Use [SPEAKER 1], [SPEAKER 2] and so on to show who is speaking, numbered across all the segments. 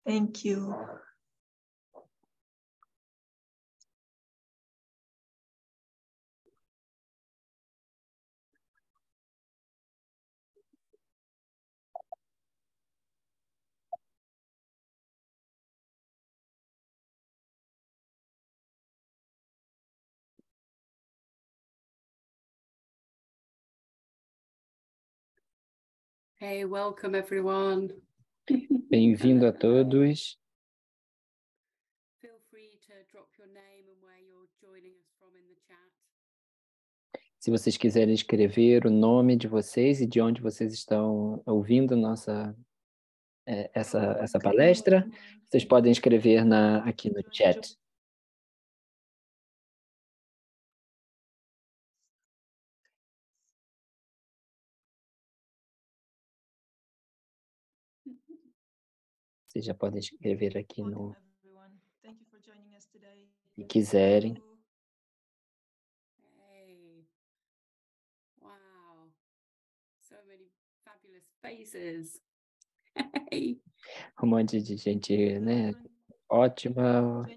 [SPEAKER 1] Thank you.
[SPEAKER 2] Hey, welcome everyone.
[SPEAKER 3] Bem-vindo a todos.
[SPEAKER 2] Feel free to drop your name and where you're joining us from in the chat.
[SPEAKER 3] Se vocês quiserem escrever o nome de vocês e de onde vocês estão ouvindo essa palestra, vocês podem escrever aqui no chat. Vocês já podem escrever aqui no... Se quiserem.
[SPEAKER 2] Hey. Wow. So many fabulous faces. Hey.
[SPEAKER 3] Um monte de gente, né? Ótima.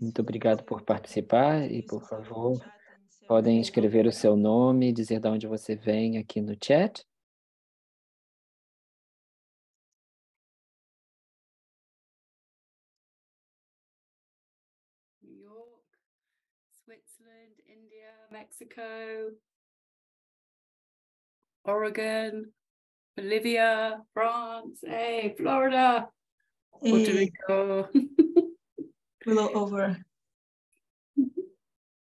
[SPEAKER 3] Muito obrigado por participar e, por favor, podem escrever o seu nome, dizer de onde você vem aqui no chat.
[SPEAKER 2] New York, Switzerland, India, Mexico, Oregon, Bolivia, France, hey, Florida, Puerto Rico.
[SPEAKER 1] Willow over.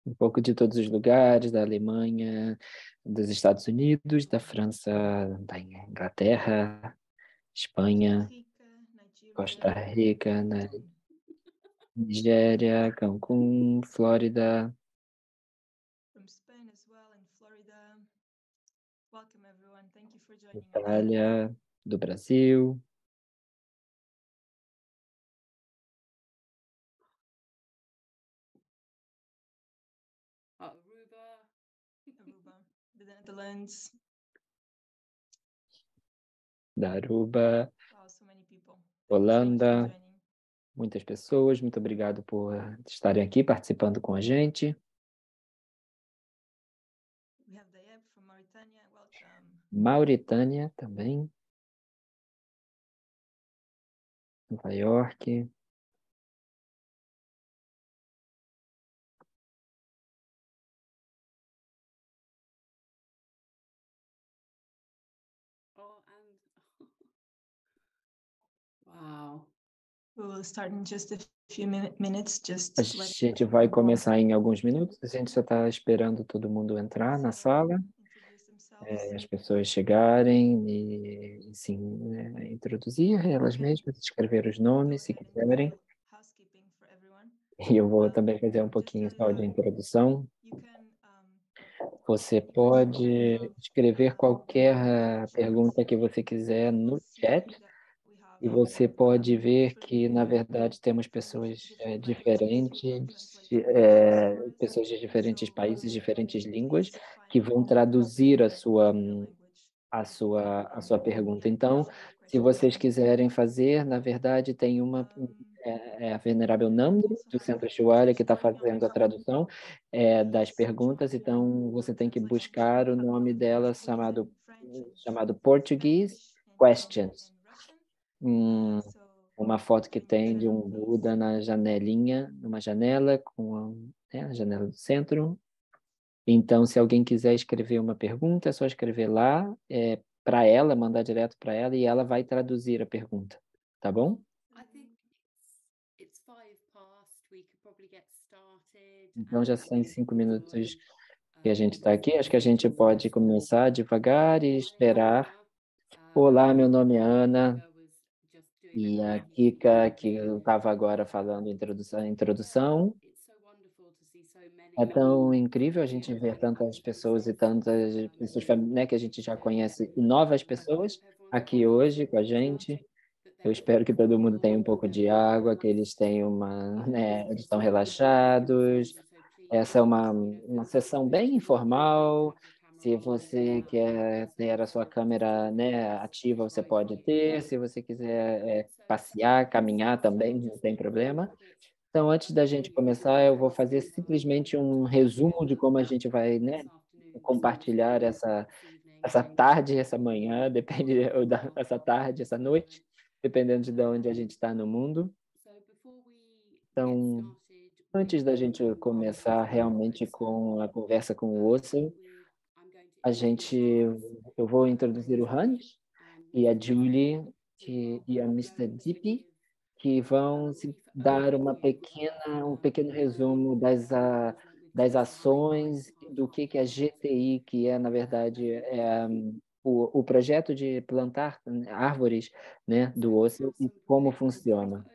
[SPEAKER 3] Um pouco de todos os lugares, da Alemanha, dos Estados Unidos, da França, da Inglaterra, Espanha, Costa Rica, Nigéria, Cancún, Flórida. Itália, do Brasil.
[SPEAKER 2] Aruba,
[SPEAKER 1] the Netherlands.
[SPEAKER 3] Da Aruba,
[SPEAKER 1] Wow, so many people.
[SPEAKER 3] Holanda, muitas pessoas. Muito obrigado por estarem aqui participando com a gente.
[SPEAKER 1] We have Dayeb from Mauritania. Welcome.
[SPEAKER 3] Mauritânia também. Nova York.
[SPEAKER 2] oh, and wow.
[SPEAKER 1] We will start in just a few minutes.
[SPEAKER 3] A gente vai começar em alguns minutos. A gente já está esperando todo mundo entrar na sala. As pessoas chegarem e sim, introduzir elas mesmas, escrever os nomes, se quiserem. E eu vou também fazer um pouquinho só de introdução. Você pode escrever qualquer pergunta que você quiser no chat. E você pode ver que, na verdade, temos pessoas diferentes, pessoas de diferentes países, diferentes línguas, que vão traduzir a sua pergunta. Então, se vocês quiserem fazer, na verdade, tem a Venerável Nando, do Centro Shualha, que está fazendo a tradução das perguntas. Então, você tem que buscar o nome dela chamado Portuguese Questions. Uma foto que tem de um Buda na janelinha, numa janela, com a janela do centro. Então, se alguém quiser escrever uma pergunta, é só escrever lá para ela, mandar direto para ela, e ela vai traduzir a pergunta, tá bom? Então, já são 5 minutos que a gente está aqui. Acho que a gente pode começar devagar e esperar. Olá, meu nome é Ana. E a Kika, que eu estava agora falando a introdução. É tão incrível a gente ver tantas pessoas e tantas pessoas, né, que a gente já conhece, e novas pessoas aqui hoje com a gente. Eu espero que todo mundo tenha um pouco de água, que eles tenham eles estão relaxados. Essa é uma sessão bem informal. Se você quer ter a sua câmera, né, ativa, você pode ter. Se você quiser passear, caminhar também, não tem problema. Então, antes da gente começar, eu vou fazer simplesmente um resumo de como a gente vai, né, compartilhar essa tarde, essa manhã, depende, ou essa tarde, essa noite, dependendo de onde a gente está no mundo. Então, antes da gente começar realmente com a conversa com o Osso, eu vou introduzir o Hans e a Julie e a Mr. Deep, que vão dar um pequeno resumo das ações, do que é a GTI, que é, na verdade, o projeto de plantar árvores, né, do Osso e como funciona.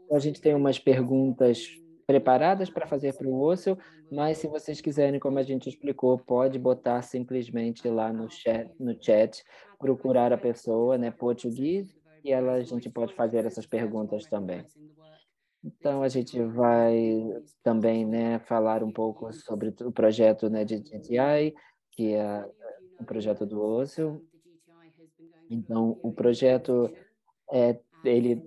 [SPEAKER 3] Então, a gente tem umas perguntas preparadas para fazer para o Osso, mas se vocês quiserem, como a gente explicou, pode botar simplesmente lá no chat, procurar a pessoa, né, português, e a gente pode fazer essas perguntas também. Então, a gente vai também, né, falar um pouco sobre o projeto, né, de GTI, que é o projeto do Osso. Então, o projeto ele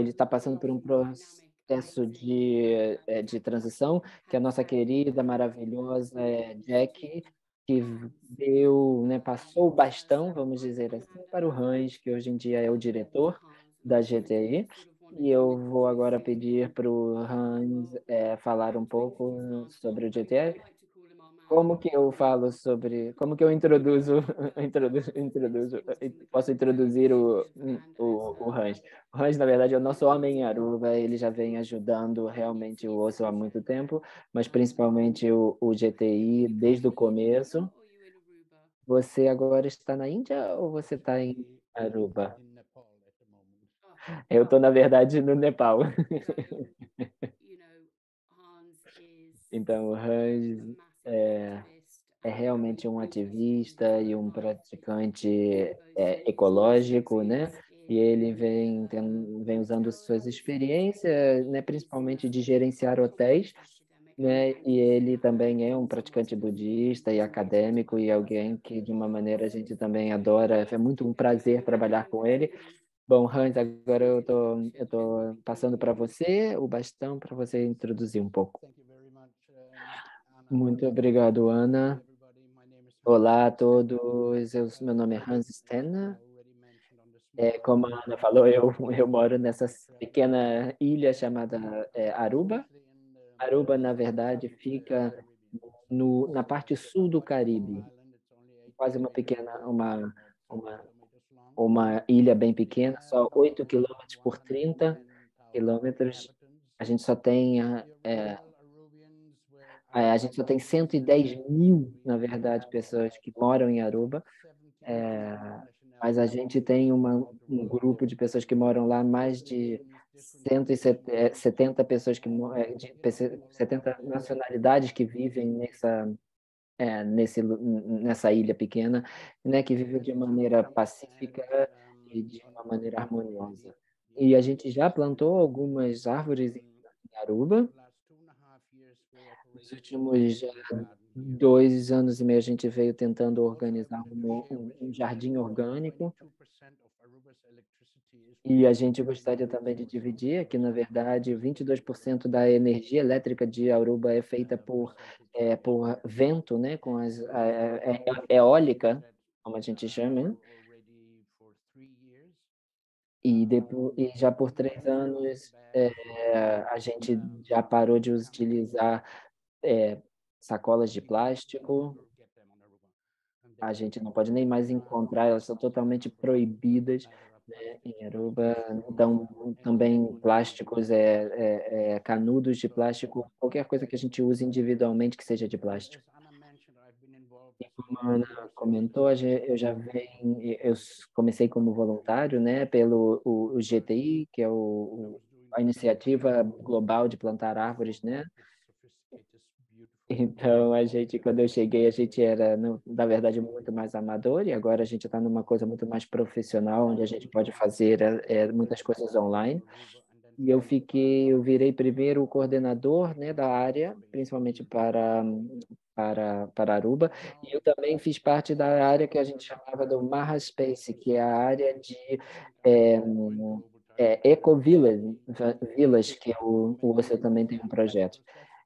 [SPEAKER 3] está passando por um processo de transição, que a nossa querida, maravilhosa Jack, que né, passou o bastão, vamos dizer assim, para o Hans, que hoje em dia é o diretor da GTI, e eu vou agora pedir para o Hans falar um pouco sobre o GTI. Como que eu introduzo, posso introduzir o Hans? O Hans, na verdade, é o nosso homem Aruba, ele já vem ajudando realmente o Osso há muito tempo, mas principalmente o GTI desde o começo. Você agora está na Índia ou você está em Aruba? Eu estou, na verdade, no Nepal. Então, o Hans é realmente um ativista e um praticante ecológico, né? E ele vem usando suas experiências, né, principalmente de gerenciar hotéis, né? E ele também é um praticante budista e acadêmico e alguém que, de uma maneira, a gente também adora. É muito um prazer trabalhar com ele. Bom, Hans, agora eu tô passando para você o bastão para você introduzir um pouco. Muito obrigado, Ana. Olá a todos, meu nome é Hans Stenner. Como a Ana falou, eu moro nessa pequena ilha chamada Aruba. Aruba, na verdade, fica na parte sul do Caribe, quase uma, uma ilha bem pequena, só 8 quilômetros por 30 quilômetros. A gente só tem a gente só tem 110 mil, na verdade, pessoas que moram em Aruba, mas a gente tem um grupo de pessoas que moram lá, mais de 170 pessoas de 70 nacionalidades que vivem nessa ilha pequena, né, que vivem de maneira pacífica e de uma maneira harmoniosa. E a gente já plantou algumas árvores em Aruba. Nos últimos 2 anos e meio, a gente veio tentando organizar um jardim orgânico e a gente gostaria também de dividir que, na verdade, 22% da energia elétrica de Aruba é feita por vento, né, com eólica, como a gente chama, né? E já por 3 anos a gente já parou de utilizar sacolas de plástico. A gente não pode nem mais encontrar, elas são totalmente proibidas, né, em Aruba. Então, também plásticos, canudos de plástico, qualquer coisa que a gente use individualmente que seja de plástico. E como a Ana comentou, eu comecei como voluntário, né, pelo o GTI, que é a iniciativa global de plantar árvores, né? Então, quando eu cheguei, a gente era, na verdade, muito mais amador, e agora a gente está numa coisa muito mais profissional, onde a gente pode fazer muitas coisas online. E eu virei primeiro o coordenador, né, da área, principalmente para Aruba, e eu também fiz parte da área que a gente chamava do Mahaspspace, que é a área de Eco-Village, que você também tem um projeto.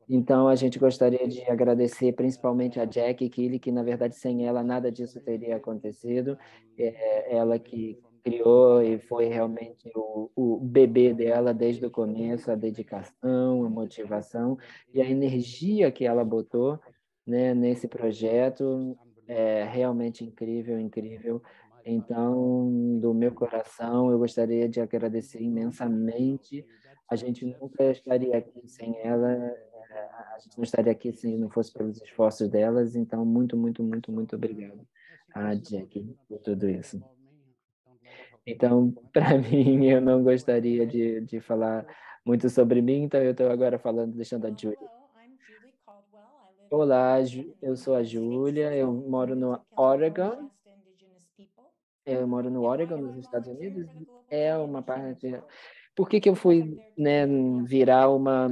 [SPEAKER 3] Então, a gente gostaria de agradecer principalmente a Jackie Keely, que, na verdade, sem ela nada disso teria acontecido. Ela que criou e foi realmente o bebê dela desde o começo, a dedicação, a motivação e a energia que ela botou, né, nesse projeto é realmente incrível, incrível. Então, do meu coração, eu gostaria de agradecer imensamente. A gente nunca estaria aqui sem ela, a gente não estaria aqui se não fosse pelos esforços delas. Então, muito, muito, muito, muito obrigado a Jackie por tudo isso. Então, para mim, eu não gostaria de falar muito sobre mim, então eu estou agora falando, deixando a Julie. Olá, eu sou a Júlia, eu moro no Oregon. Eu moro no Oregon, nos Estados Unidos. É uma parte. Por que eu fui, né, virar uma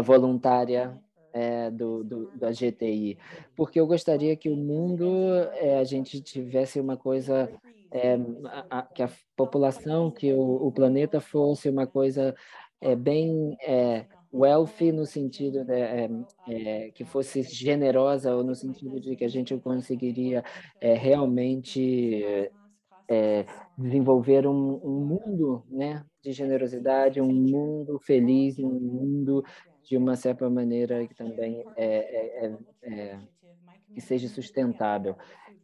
[SPEAKER 3] voluntária da GTI? Porque eu gostaria que o mundo, a gente tivesse uma coisa, que a população, que o planeta fosse uma coisa bem wealthy, no sentido que fosse generosa, ou no sentido de que a gente conseguiria realmente desenvolver um mundo, né, de generosidade, um mundo feliz, um mundo de uma certa maneira que também que seja sustentável.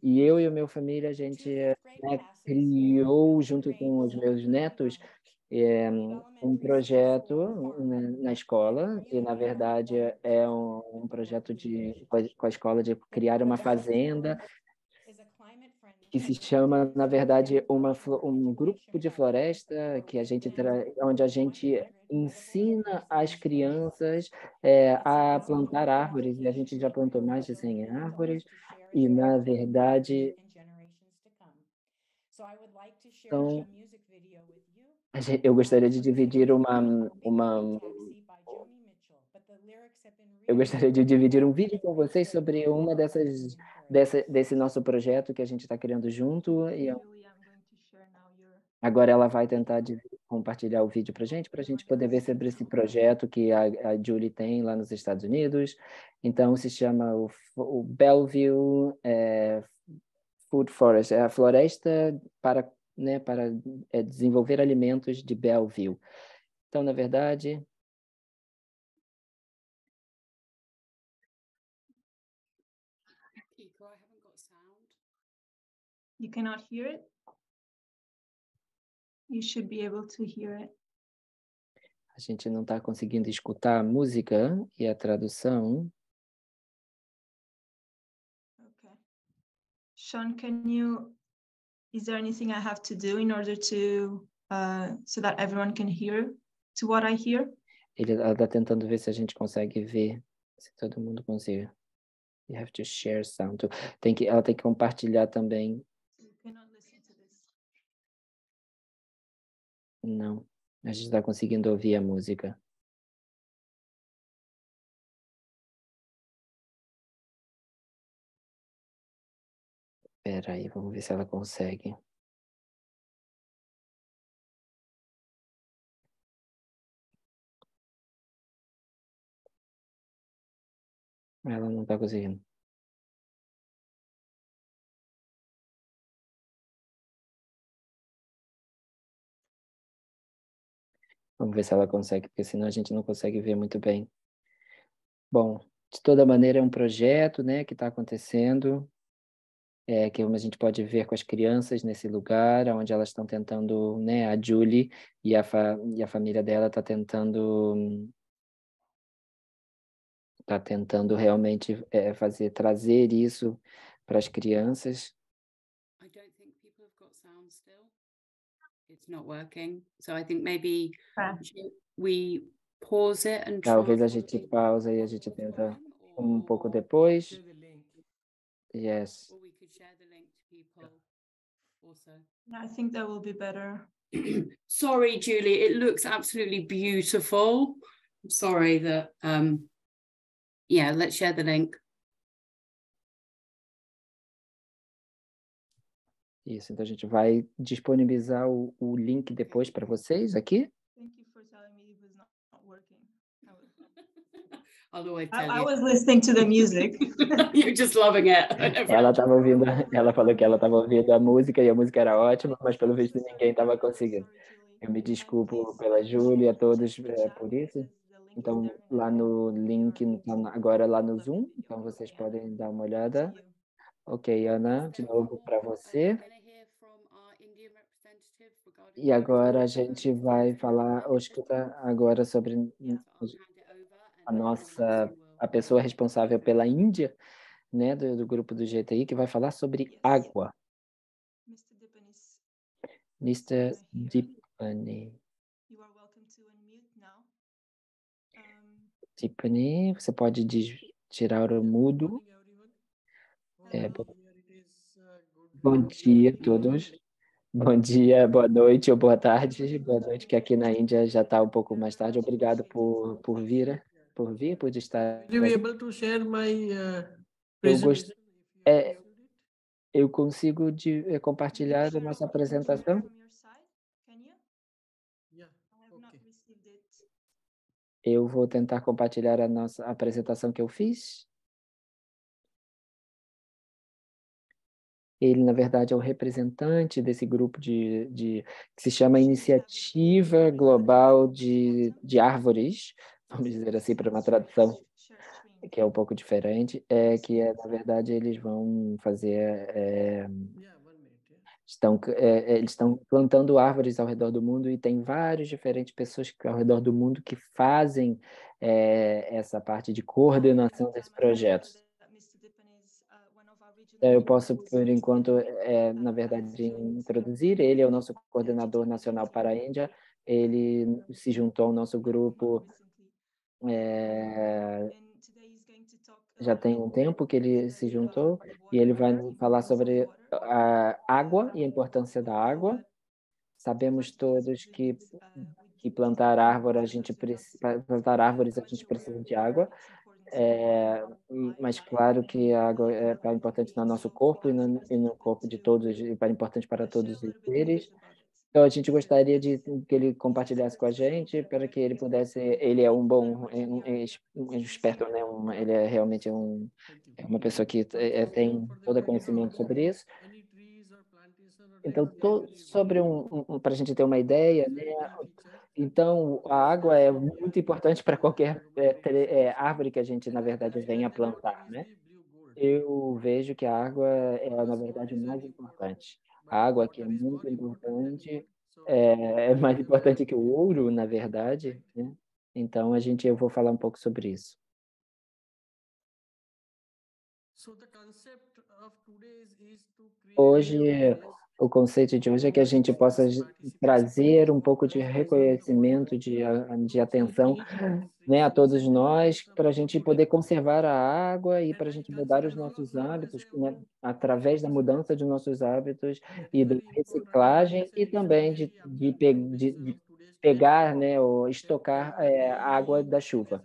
[SPEAKER 3] E eu e a minha família, a gente criou, junto com os meus netos, um projeto na escola, e, na verdade, é um projeto com a escola de criar uma fazenda que se chama, na verdade, um grupo de floresta que onde a gente ensina as crianças a plantar árvores, e a gente já plantou mais de 100 árvores, e, na verdade, então, eu gostaria de dividir eu gostaria de dividir um vídeo com vocês sobre uma desse nosso projeto que a gente está criando junto, e
[SPEAKER 1] Julie, I'm going to share now your...
[SPEAKER 3] agora ela vai tentar compartilhar o vídeo para a gente poder ver sobre esse projeto que a Julie tem lá nos Estados Unidos. Então, se chama o Bellevue Food Forest, é a floresta para, né, para desenvolver alimentos de Bellevue. Então, na verdade...
[SPEAKER 2] Kiko, I haven't got sound.
[SPEAKER 1] You cannot hear it? You should be able to hear it.
[SPEAKER 3] A gente não está conseguindo escutar a música e a tradução.
[SPEAKER 1] Okay. Sean, is there anything I have to do in order to, so that everyone can hear to what I hear?
[SPEAKER 3] Ela está tentando ver se a gente consegue ver, se todo mundo consegue. You have to share sound. Ela tem que compartilhar também.
[SPEAKER 1] You cannot listen to this.
[SPEAKER 3] Não, a gente está conseguindo ouvir a música. Espera aí, vamos ver se ela consegue. Ela não está conseguindo. Vamos ver se ela consegue, porque senão a gente não consegue ver muito bem. Bom, de toda maneira é um projeto, né, que está acontecendo, que a gente pode ver com as crianças nesse lugar, onde elas estão tentando, né, a Julie e a família dela está tentando realmente trazer isso para as crianças.
[SPEAKER 2] I don't think people have got sound still. It's not working. So I think maybe we pause it and
[SPEAKER 3] Talvez a gente pausa e a gente tenta um pouco depois. Yes.
[SPEAKER 2] Or we could share the link to people also.
[SPEAKER 1] Yeah, I think that will be better.
[SPEAKER 2] Sorry, Julie, it looks absolutely beautiful. I'm sorry that, yeah, let's share the link.
[SPEAKER 3] Isso, então a gente vai disponibilizar o link depois para vocês aqui.
[SPEAKER 1] Thank you for telling me it was not working.
[SPEAKER 2] I'll always
[SPEAKER 1] I
[SPEAKER 2] tell you.
[SPEAKER 1] was listening to the music.
[SPEAKER 2] You're just loving it.
[SPEAKER 3] Ela estava ouvindo, ela falou que ela estava ouvindo a música e a música era ótima, mas pelo visto ninguém estava conseguindo. Eu me desculpo pela Júlia e a todos por isso. Então, lá no link, agora lá no Zoom, então vocês podem dar uma olhada. Ok, Ana, de novo para você. E agora a gente vai falar, ou escuta agora sobre a pessoa responsável pela Índia, né, do grupo do GTI, que vai falar sobre água. Mr. Dipani. Tiffany, você pode tirar o mudo. Bom dia a todos. Bom dia, boa noite ou boa tarde. Boa noite, que aqui na Índia já está um pouco mais tarde. Obrigado por estar.
[SPEAKER 4] Will you be able to share my
[SPEAKER 3] Eu consigo compartilhar a nossa apresentação? Eu vou tentar compartilhar a nossa apresentação que eu fiz. Ele, na verdade, é o representante desse grupo que se chama Iniciativa Global de Árvores, vamos dizer assim, para uma tradução que é um pouco diferente, na verdade, eles vão fazer... eles estão plantando árvores ao redor do mundo e tem várias diferentes pessoas ao redor do mundo que fazem essa parte de coordenação desse projeto. Eu posso, por enquanto, na verdade, introduzir. Ele é o nosso coordenador nacional para a Índia. Ele se juntou ao nosso grupo já tem um tempo que ele se juntou e ele vai falar sobre a água e a importância da água. Sabemos todos que plantar árvores a gente precisa de água. Mas claro que a água é importante no nosso corpo e no corpo de todos, é importante para todos eles. Então, a gente gostaria de que ele compartilhasse com a gente, para que ele pudesse... Ele é um experto, né? Ele é realmente uma pessoa que tem todo o conhecimento sobre isso. Então, para a gente ter uma ideia, né? Então, a água é muito importante para qualquer árvore que a gente, na verdade, venha plantar, né? Eu vejo que a água é, na verdade, o mais importante. A água aqui é muito importante, é mais importante que o ouro, na verdade, né? Então, eu vou falar um pouco sobre isso. Hoje, o conceito de hoje é que a gente possa trazer um pouco de reconhecimento, de atenção, né, a todos nós, para a gente poder conservar a água e para a gente mudar os nossos hábitos, né, através da mudança de nossos hábitos e da reciclagem e também de pegar, né, ou estocar a água da chuva.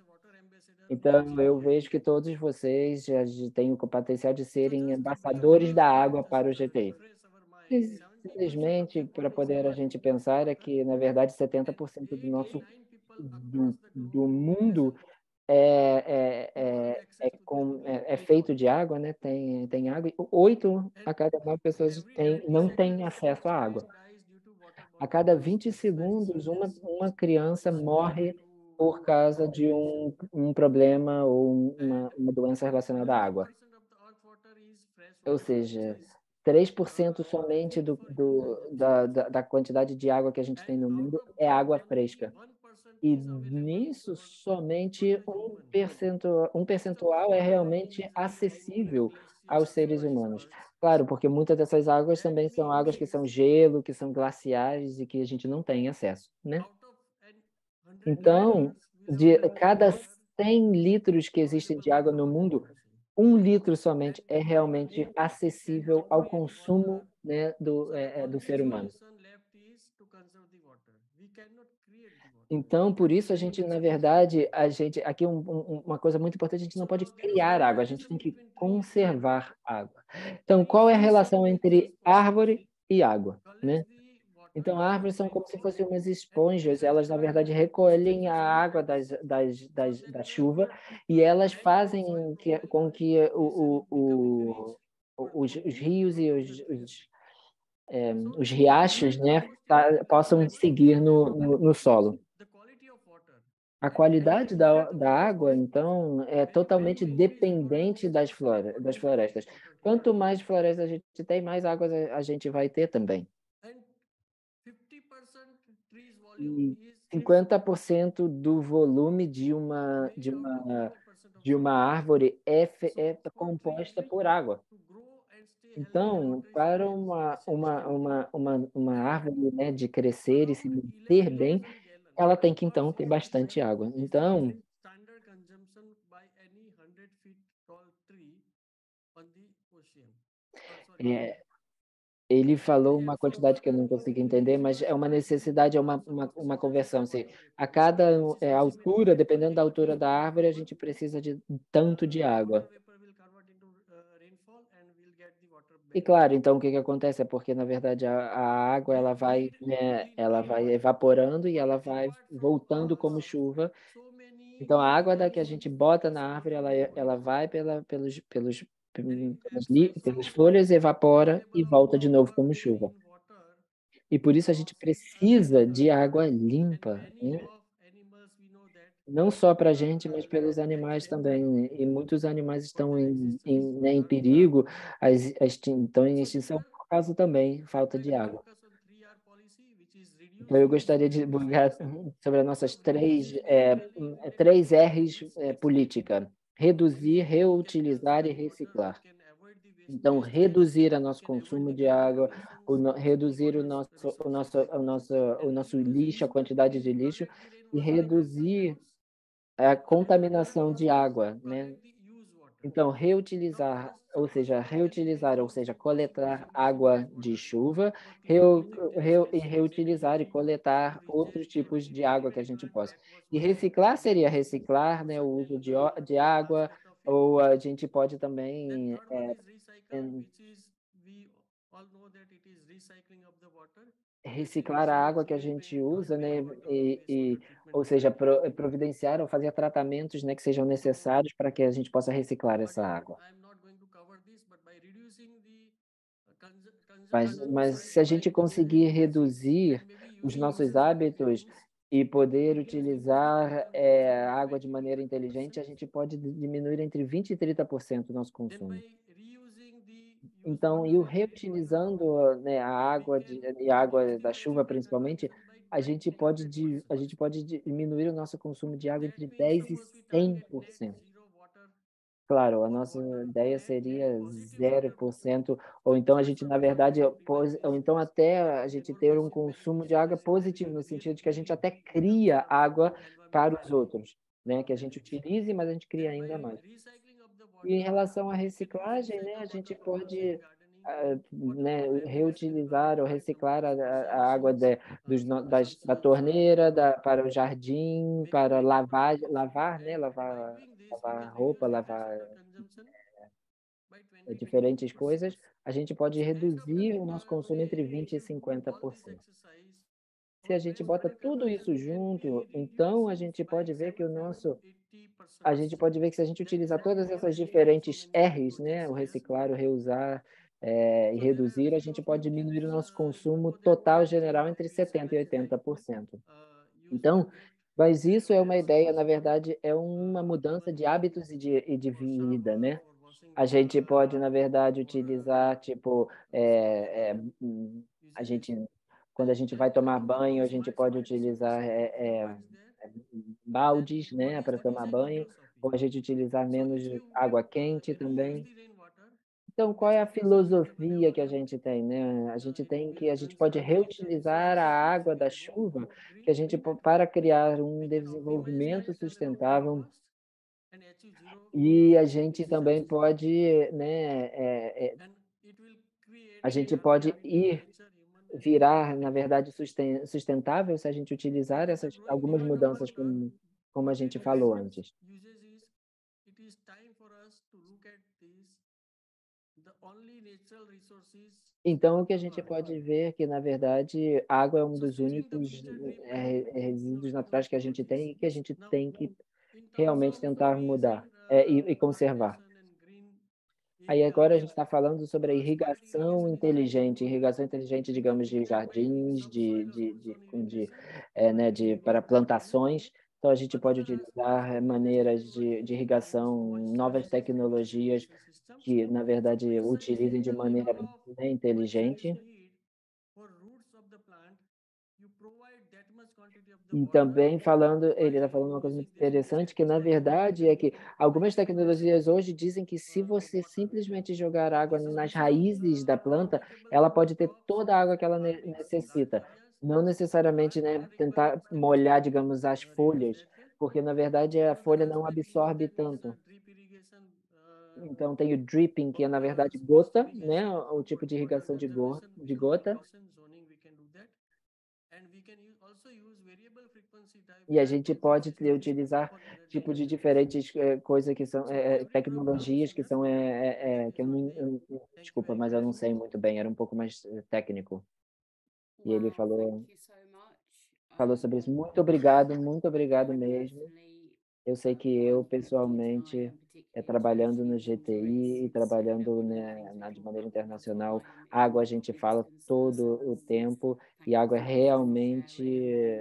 [SPEAKER 3] Então, eu vejo que todos vocês já têm o potencial de serem embaixadores da água para o GTI. Simplesmente para poder a gente pensar que, na verdade, 70% do mundo é feito de água, né? Tem água. 8 a cada 9 pessoas não têm acesso à água. A cada 20 segundos, uma criança morre por causa de um problema ou uma doença relacionada à água. Ou seja, 3% somente da quantidade de água que a gente tem no mundo é água fresca. E nisso, somente um percentual é realmente acessível aos seres humanos. Claro, porque muitas dessas águas também são águas que são gelo, que são glaciais e que a gente não tem acesso, né? Então, de cada 100 litros que existem de água no mundo, 1 litro somente é realmente acessível ao consumo, né, do ser humano. Então, por isso, a gente, na verdade, aqui uma coisa muito importante, a gente não pode criar água, a gente tem que conservar água. Então, qual é a relação entre árvore e água, né? Então, árvores são como se fossem umas esponjas, elas, na verdade, recolhem a água da chuva e elas fazem com que os rios e os riachos, né, possam seguir no solo. A qualidade da água, então, é totalmente dependente das florestas. Quanto mais florestas a gente tem, mais água a gente vai ter também. E 50% do volume de uma árvore é composta por água. Então, para uma árvore, né, de crescer e se manter bem, ela tem que, então, ter bastante água. Então, é, ele falou uma quantidade que eu não consigo entender, mas é uma necessidade, é uma conversão. Assim, a cada altura, dependendo da altura da árvore, a gente precisa de tanto de água. E claro, então o que acontece é porque, na verdade, a água ela vai, né, ela vai evaporando e ela vai voltando como chuva. Então, a água que a gente bota na árvore, ela vai pelas folhas, evapora e volta de novo como chuva. E por isso a gente precisa de água limpa, né? Não só para a gente, mas pelos animais também, né? E muitos animais estão né, em perigo, estão em extinção por causa também, falta de água. Então, eu gostaria de divulgar sobre as nossas três R's política: reduzir, reutilizar e reciclar. Então, reduzir o nosso consumo de água, reduzir o nosso lixo, a quantidade de lixo, e reduzir a contaminação de água, né? Então, reutilizar, ou seja, coletar água de chuva, e reutilizar e coletar outros tipos de água que a gente possa. E reciclar seria reciclar, né, o uso de água, ou a gente pode também reciclar a água que a gente usa, né, ou seja, providenciar ou fazer tratamentos, né, que sejam necessários para que a gente possa reciclar essa água. Mas se a gente conseguir reduzir os nossos hábitos e poder utilizar a água de maneira inteligente, a gente pode diminuir entre 20% e 30% o nosso consumo. Então, e o reutilizando, né, e a água da chuva, principalmente, a gente pode diminuir o nosso consumo de água entre 10% e 100%. Claro, a nossa ideia seria 0%, ou então a gente, na verdade, ou então até a gente ter um consumo de água positivo, no sentido de que a gente até cria água para os outros, né? Que a gente utilize, mas a gente cria ainda mais. E em relação à reciclagem, né, a gente pode né, reutilizar ou reciclar a água da torneira para o jardim, para lavar, né, lavar roupa, lavar diferentes coisas, a gente pode reduzir o nosso consumo entre 20% e 50%. Se a gente bota tudo isso junto, então a gente pode ver que se a gente utilizar todas essas diferentes R's, né, o reciclar, o reusar e reduzir, a gente pode diminuir o nosso consumo total geral entre 70% e 80%. Então, mas isso é uma ideia, na verdade, é uma mudança de hábitos e de vida, né? A gente pode, na verdade, utilizar, tipo, a gente, quando a gente vai tomar banho, a gente pode utilizar baldes, né, para tomar banho, ou a gente utilizar menos água quente também. Então, qual é a filosofia que a gente tem, né? A gente pode reutilizar a água da chuva que a gente para criar um desenvolvimento sustentável e a gente também pode, né, a gente pode virar, na verdade, sustentável se a gente utilizar algumas mudanças como a gente falou antes. Então, o que a gente pode ver é que, na verdade, água é um dos únicos resíduos naturais que a gente tem e que a gente tem que realmente tentar mudar e conservar. Aí agora a gente está falando sobre a irrigação inteligente, digamos, de jardins, né, para plantações. Então a gente pode utilizar maneiras de irrigação, novas tecnologias que, na verdade, utilizem de maneira bem inteligente. E também ele está falando uma coisa muito interessante, que na verdade é que algumas tecnologias hoje dizem que se você simplesmente jogar água nas raízes da planta, ela pode ter toda a água que ela necessita. Não necessariamente, né, tentar molhar, digamos, as folhas, porque na verdade a folha não absorve tanto. Então tem o dripping, que é na verdade gota, né, o tipo de irrigação de gota. E a gente pode utilizar tipo de diferentes coisas que são tecnologias que são que desculpa, mas eu não sei muito bem, era um pouco mais técnico. E ele
[SPEAKER 2] Wow, thank
[SPEAKER 3] falou
[SPEAKER 2] you so much.
[SPEAKER 3] sobre isso. Muito obrigado mesmo. Eu sei que
[SPEAKER 2] What
[SPEAKER 3] eu,
[SPEAKER 2] I'm thinking tonight,
[SPEAKER 3] pessoalmente,
[SPEAKER 2] and particularly
[SPEAKER 3] trabalhando no
[SPEAKER 2] especially
[SPEAKER 3] GTI e
[SPEAKER 2] tourists,
[SPEAKER 3] trabalhando,
[SPEAKER 2] one of the
[SPEAKER 3] né,
[SPEAKER 2] things we
[SPEAKER 3] de
[SPEAKER 2] hear
[SPEAKER 3] maneira
[SPEAKER 2] about all the
[SPEAKER 3] internacional,
[SPEAKER 2] time
[SPEAKER 3] água a
[SPEAKER 2] in
[SPEAKER 3] gente fala
[SPEAKER 2] business and
[SPEAKER 3] todo o
[SPEAKER 2] services is
[SPEAKER 3] tempo, e
[SPEAKER 2] thank you
[SPEAKER 3] água
[SPEAKER 2] so much for
[SPEAKER 3] realmente
[SPEAKER 2] sharing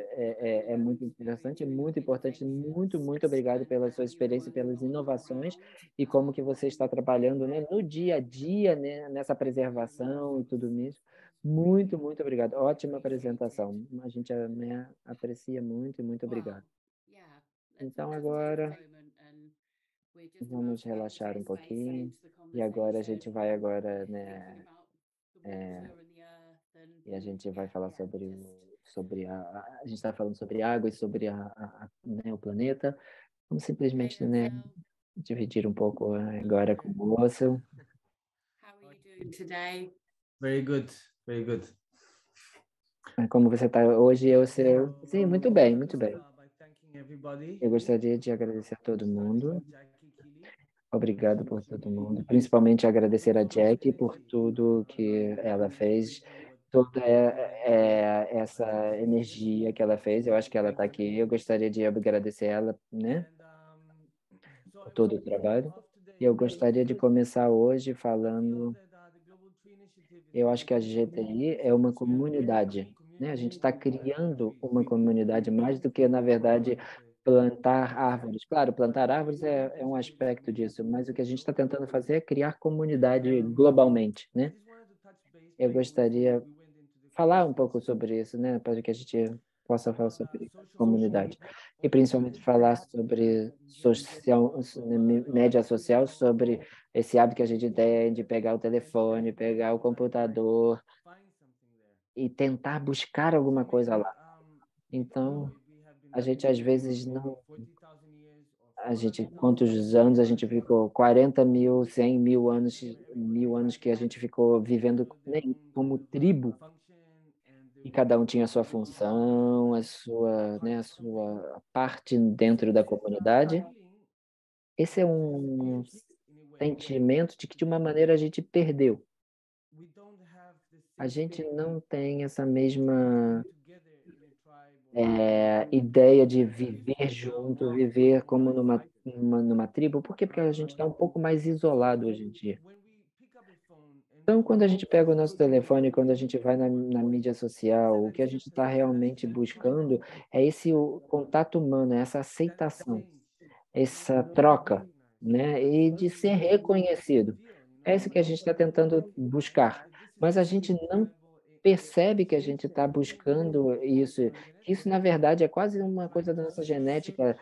[SPEAKER 3] é muito interessante, muito importante. Muito obrigado pela sua experiência, pelas inovações e como que você está trabalhando, né, no dia a dia, né, nessa preservação e tudo isso. Muito obrigado. Ótima apresentação. A gente, né, aprecia muito e muito
[SPEAKER 2] Well,
[SPEAKER 3] obrigado.
[SPEAKER 2] yeah,
[SPEAKER 3] Então
[SPEAKER 2] let's take a
[SPEAKER 3] agora
[SPEAKER 2] moment and we're just about
[SPEAKER 3] vamos
[SPEAKER 2] to go
[SPEAKER 3] relaxar um
[SPEAKER 2] face
[SPEAKER 3] pouquinho
[SPEAKER 2] into the
[SPEAKER 3] e agora a
[SPEAKER 2] conversation,
[SPEAKER 3] gente vai agora,
[SPEAKER 2] thinking
[SPEAKER 3] né,
[SPEAKER 2] about the water and the earth and
[SPEAKER 3] e a gente vai
[SPEAKER 2] yeah,
[SPEAKER 3] falar
[SPEAKER 2] just
[SPEAKER 3] sobre a gente está falando sobre água e sobre né, o planeta. Vamos
[SPEAKER 2] hey
[SPEAKER 3] simplesmente, né,
[SPEAKER 2] Denzel,
[SPEAKER 3] dividir um pouco agora com o moço.
[SPEAKER 2] how are you doing today?
[SPEAKER 5] Very good, very good.
[SPEAKER 3] Como você está hoje? Sim, muito bem, muito bem.
[SPEAKER 5] By thanking everybody.
[SPEAKER 3] Eu gostaria de agradecer a todo mundo.
[SPEAKER 5] Jackie Keely.
[SPEAKER 3] Obrigado por todo mundo. Principalmente agradecer a Jack por tudo que ela fez, toda essa energia que ela fez. Eu acho que ela está aqui. Eu gostaria de agradecer ela, né,
[SPEAKER 5] So
[SPEAKER 3] por
[SPEAKER 5] I would
[SPEAKER 3] todo o
[SPEAKER 5] like to kick
[SPEAKER 3] trabalho.
[SPEAKER 5] off
[SPEAKER 3] E eu
[SPEAKER 5] today
[SPEAKER 3] gostaria de começar hoje
[SPEAKER 5] by telling you all
[SPEAKER 3] falando.
[SPEAKER 5] that the Global Tree Initiative is
[SPEAKER 3] Eu
[SPEAKER 5] a
[SPEAKER 3] acho que a
[SPEAKER 5] global
[SPEAKER 3] GTI
[SPEAKER 5] movement
[SPEAKER 3] é uma
[SPEAKER 5] which we are
[SPEAKER 3] comunidade,
[SPEAKER 5] building
[SPEAKER 3] né? A gente
[SPEAKER 5] community
[SPEAKER 3] está
[SPEAKER 5] to plant
[SPEAKER 3] criando
[SPEAKER 5] trees.
[SPEAKER 3] uma comunidade mais do que, na verdade, plantar árvores. Claro, plantar árvores é um aspecto disso, mas o que a gente está tentando fazer é criar comunidade globalmente,
[SPEAKER 5] I
[SPEAKER 3] né?
[SPEAKER 5] just wanted to touch base
[SPEAKER 3] Eu
[SPEAKER 5] briefly
[SPEAKER 3] gostaria
[SPEAKER 5] before we went into the
[SPEAKER 3] falar um
[SPEAKER 5] questions
[SPEAKER 3] pouco sobre isso, né? Para que a gente possa falar
[SPEAKER 5] about
[SPEAKER 3] sobre
[SPEAKER 5] social
[SPEAKER 3] comunidade.
[SPEAKER 5] media.
[SPEAKER 3] E principalmente falar sobre média social, sobre esse hábito que a gente tem de pegar o telefone, pegar o computador
[SPEAKER 5] Find something there.
[SPEAKER 3] e tentar buscar alguma
[SPEAKER 5] So
[SPEAKER 3] coisa
[SPEAKER 5] maybe
[SPEAKER 3] lá.
[SPEAKER 5] if you know,
[SPEAKER 3] Então,
[SPEAKER 5] if we have been
[SPEAKER 3] a
[SPEAKER 5] living
[SPEAKER 3] gente
[SPEAKER 5] in
[SPEAKER 3] às
[SPEAKER 5] the
[SPEAKER 3] vezes
[SPEAKER 5] world
[SPEAKER 3] não.
[SPEAKER 5] for 40,000 years or
[SPEAKER 3] A gente,
[SPEAKER 5] 400,000
[SPEAKER 3] quantos
[SPEAKER 5] years,
[SPEAKER 3] anos a gente ficou? 40 mil, 100 mil anos que a
[SPEAKER 5] has
[SPEAKER 3] gente ficou vivendo,
[SPEAKER 5] their
[SPEAKER 3] né,
[SPEAKER 5] own
[SPEAKER 3] como
[SPEAKER 5] kind of
[SPEAKER 3] tribo,
[SPEAKER 5] function and
[SPEAKER 3] e
[SPEAKER 5] their
[SPEAKER 3] cada um
[SPEAKER 5] own
[SPEAKER 3] tinha a sua função, né, a sua parte dentro
[SPEAKER 5] so
[SPEAKER 3] da
[SPEAKER 5] this is
[SPEAKER 3] comunidade.
[SPEAKER 5] feeling
[SPEAKER 3] Esse é
[SPEAKER 5] that
[SPEAKER 3] um
[SPEAKER 5] in a way
[SPEAKER 3] sentimento de que, de uma maneira, a gente perdeu.
[SPEAKER 5] we don't have the
[SPEAKER 3] A
[SPEAKER 5] same
[SPEAKER 3] gente
[SPEAKER 5] feeling
[SPEAKER 3] não tem essa
[SPEAKER 5] living
[SPEAKER 3] mesma
[SPEAKER 5] together in a tribe or
[SPEAKER 3] ideia de
[SPEAKER 5] and this
[SPEAKER 3] viver
[SPEAKER 5] is now
[SPEAKER 3] junto,
[SPEAKER 5] more
[SPEAKER 3] viver
[SPEAKER 5] important
[SPEAKER 3] como numa tribo. Por quê? Porque a gente está um pouco mais isolado hoje em dia.
[SPEAKER 5] when we pick up a phone and
[SPEAKER 3] Então,
[SPEAKER 5] we
[SPEAKER 3] quando a gente pega o nosso telefone, quando a
[SPEAKER 5] go
[SPEAKER 3] gente vai na mídia social, o que a gente está realmente buscando é esse o contato humano, é essa
[SPEAKER 5] that
[SPEAKER 3] aceitação,
[SPEAKER 5] exchange
[SPEAKER 3] essa
[SPEAKER 5] being
[SPEAKER 3] troca,
[SPEAKER 5] recognized
[SPEAKER 3] né?
[SPEAKER 5] that's
[SPEAKER 3] E de ser reconhecido.
[SPEAKER 5] feel
[SPEAKER 3] É isso que a gente está tentando buscar.
[SPEAKER 5] this is
[SPEAKER 3] Mas a
[SPEAKER 5] very
[SPEAKER 3] gente não
[SPEAKER 5] valuable
[SPEAKER 3] percebe que a gente está buscando isso. Isso, na verdade, é quase uma coisa da nossa genética,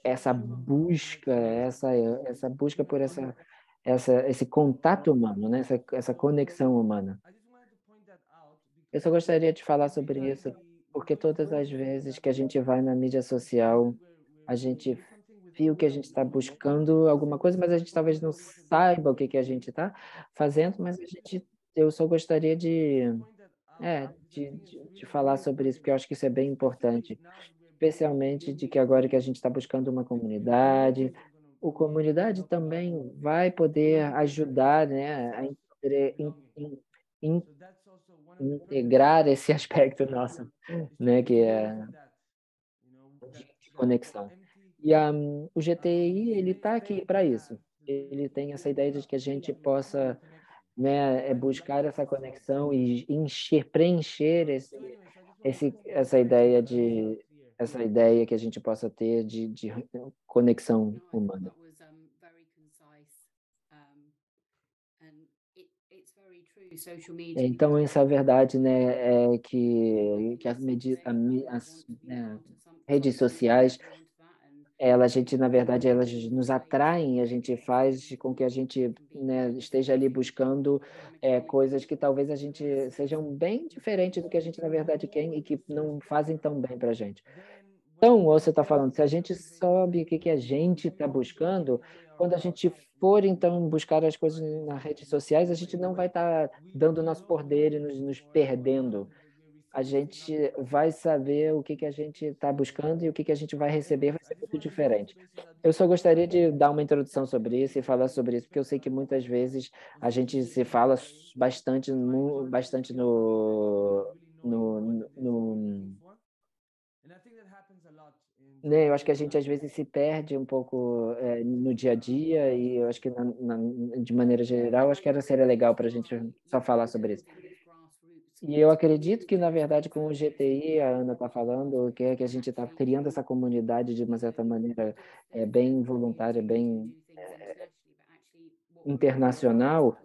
[SPEAKER 3] essa busca, essa busca por esse contato humano, né? Essa conexão humana.
[SPEAKER 5] I just wanted to point that out
[SPEAKER 3] Eu só
[SPEAKER 5] because
[SPEAKER 3] gostaria de falar
[SPEAKER 5] maybe
[SPEAKER 3] sobre
[SPEAKER 5] guys
[SPEAKER 3] isso,
[SPEAKER 5] we
[SPEAKER 3] porque
[SPEAKER 5] don't
[SPEAKER 3] todas as
[SPEAKER 5] know
[SPEAKER 3] vezes
[SPEAKER 5] that
[SPEAKER 3] que a gente vai na mídia
[SPEAKER 5] feel
[SPEAKER 3] social,
[SPEAKER 5] that
[SPEAKER 3] a gente
[SPEAKER 5] there's something within
[SPEAKER 3] viu que a gente está buscando alguma coisa, mas a gente talvez não saiba o que que a gente está fazendo, mas eu só gostaria
[SPEAKER 5] point that out because I think it's
[SPEAKER 3] de
[SPEAKER 5] really
[SPEAKER 3] falar
[SPEAKER 5] really
[SPEAKER 3] sobre isso,
[SPEAKER 5] important
[SPEAKER 3] porque eu acho que isso é bem
[SPEAKER 5] especially
[SPEAKER 3] importante,
[SPEAKER 5] now that we're
[SPEAKER 3] especialmente de que agora que a gente está buscando uma comunidade, a comunidade também vai poder ajudar, né, a integrar esse aspecto nosso, né, que é de conexão. E o GTI, ele está aqui para isso. Ele tem essa ideia de que a gente possa, né, buscar essa conexão e preencher essa ideia que a gente possa ter de conexão humana. Então, essa é a verdade, né, é que as redes sociais, a gente, na verdade, elas nos atraem, a gente faz com que a gente, né, esteja ali buscando coisas que talvez a gente sejam bem diferentes do que a gente, na verdade, quer e que não fazem tão bem para a gente. Então, você está falando, se a gente sabe o que a gente está buscando, quando a gente for, então, buscar as coisas nas redes sociais, a gente não vai estar dando o nosso poder e nos perdendo. A gente vai saber o que a gente está buscando e o que a gente vai receber vai ser muito diferente. Eu só gostaria de dar uma introdução sobre isso e falar sobre isso, porque eu sei que muitas vezes a gente se fala bastante, bastante né, eu acho que a gente às vezes se perde um pouco no dia a dia e eu acho que de maneira geral, acho que seria legal para a gente só falar sobre isso. E eu acredito que, na verdade, com o GTI, a Ana está falando, que é que a gente está criando essa comunidade de uma certa maneira bem voluntária, bem internacional,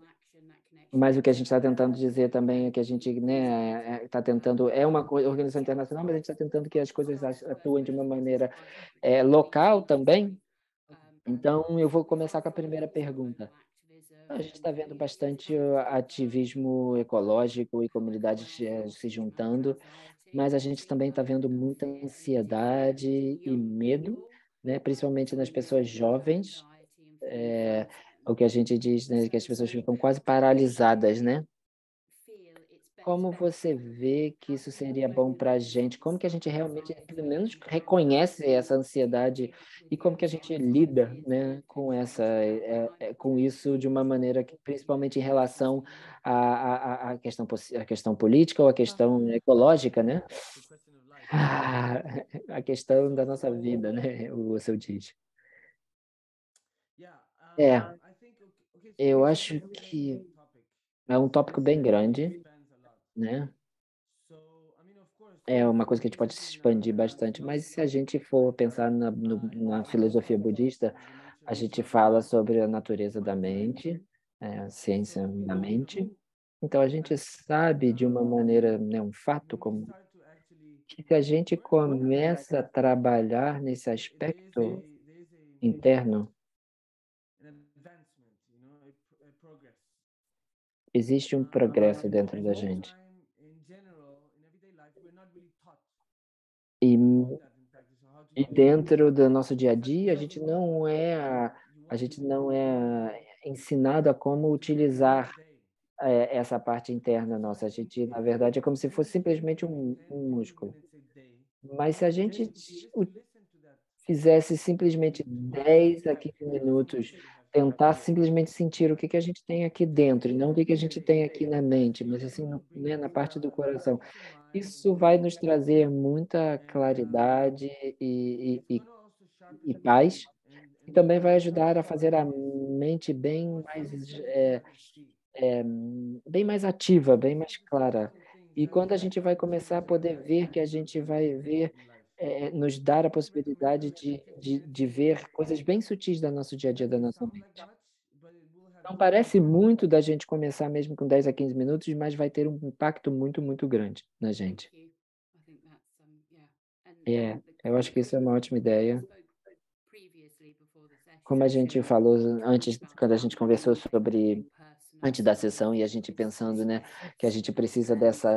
[SPEAKER 3] mas o que a gente está tentando dizer também é que a gente, né, está tentando, é uma organização internacional, mas a gente está tentando que as coisas atuem de uma maneira local também. Então, eu vou começar com a primeira pergunta. A gente está vendo bastante ativismo ecológico e comunidades se juntando, mas a gente também está vendo muita ansiedade e medo, né, principalmente nas pessoas jovens. O que a gente diz, né, que as pessoas ficam quase paralisadas, né? Como você vê que isso seria bom para a gente? Como que a gente realmente, pelo menos, reconhece essa ansiedade e como que a gente lida, né, com com isso de uma maneira que, principalmente em relação à questão política ou à questão ecológica, né? A questão da nossa vida, né? O seu diz. Eu acho que é um tópico bem grande, né? É uma coisa que a gente pode se expandir bastante, mas se a gente for pensar na filosofia budista, a gente fala sobre a natureza da mente, a ciência da mente. Então, a gente sabe de uma maneira, né, um fato como que se a gente começa a trabalhar nesse aspecto interno, existe um progresso dentro da gente. E, e dentro do nosso dia a dia, a gente não é ensinado a como utilizar essa parte interna nossa. A gente, na verdade, é como se fosse simplesmente um músculo. Mas se a gente fizesse simplesmente 10 a 15 minutos, tentar simplesmente sentir o que a gente tem aqui dentro, e não o que a gente tem aqui na mente, mas assim, né, na parte do coração. Isso vai nos trazer muita claridade e paz, e também vai ajudar a fazer a mente bem mais ativa, bem mais clara. E quando a gente vai começar a poder ver que a gente vai ver, nos dar a possibilidade de ver coisas bem sutis do nosso dia a dia, da nossa mente. Não parece muito da gente começar mesmo com 10 a 15 minutos, mas vai ter um impacto muito, muito grande na gente. Eu acho que isso é uma ótima ideia. Como a gente falou antes, quando a gente conversou sobre antes da sessão e a gente pensando, né, que a gente precisa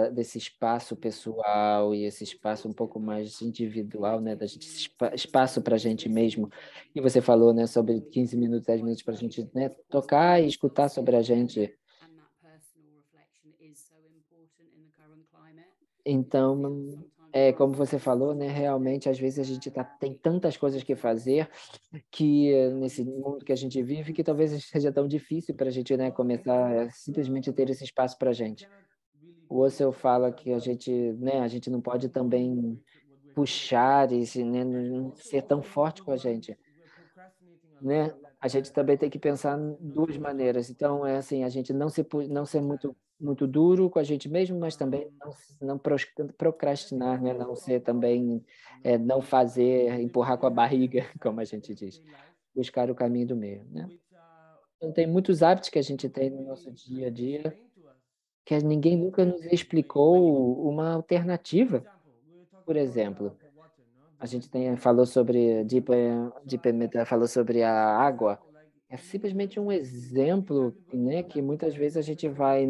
[SPEAKER 3] desse espaço pessoal e esse espaço um pouco mais individual, né, da gente espaço para a gente mesmo. E você falou, né, sobre 15 minutos, 10 minutos para a gente, né, tocar e escutar sobre a gente. Então, como você falou, né? Realmente, às vezes a gente tem tantas coisas que fazer que nesse mundo que a gente vive, que talvez seja tão difícil para a gente, né, começar a simplesmente ter esse espaço para a gente. O Russell fala que a gente não pode também puxar esse, né, não ser tão forte com a gente, né? A gente também tem que pensar em duas maneiras. Então, é assim, a gente não ser muito duro com a gente mesmo, mas também não procrastinar, né? Não ser também, não fazer, empurrar com a barriga, como a gente diz. Buscar o caminho do meio, né? Então, tem muitos hábitos que a gente tem no nosso dia a dia que ninguém nunca nos explicou uma alternativa. Por exemplo, a gente falou sobre Deepak Mehta falou sobre a água. É simplesmente um exemplo, né, que muitas vezes a gente vai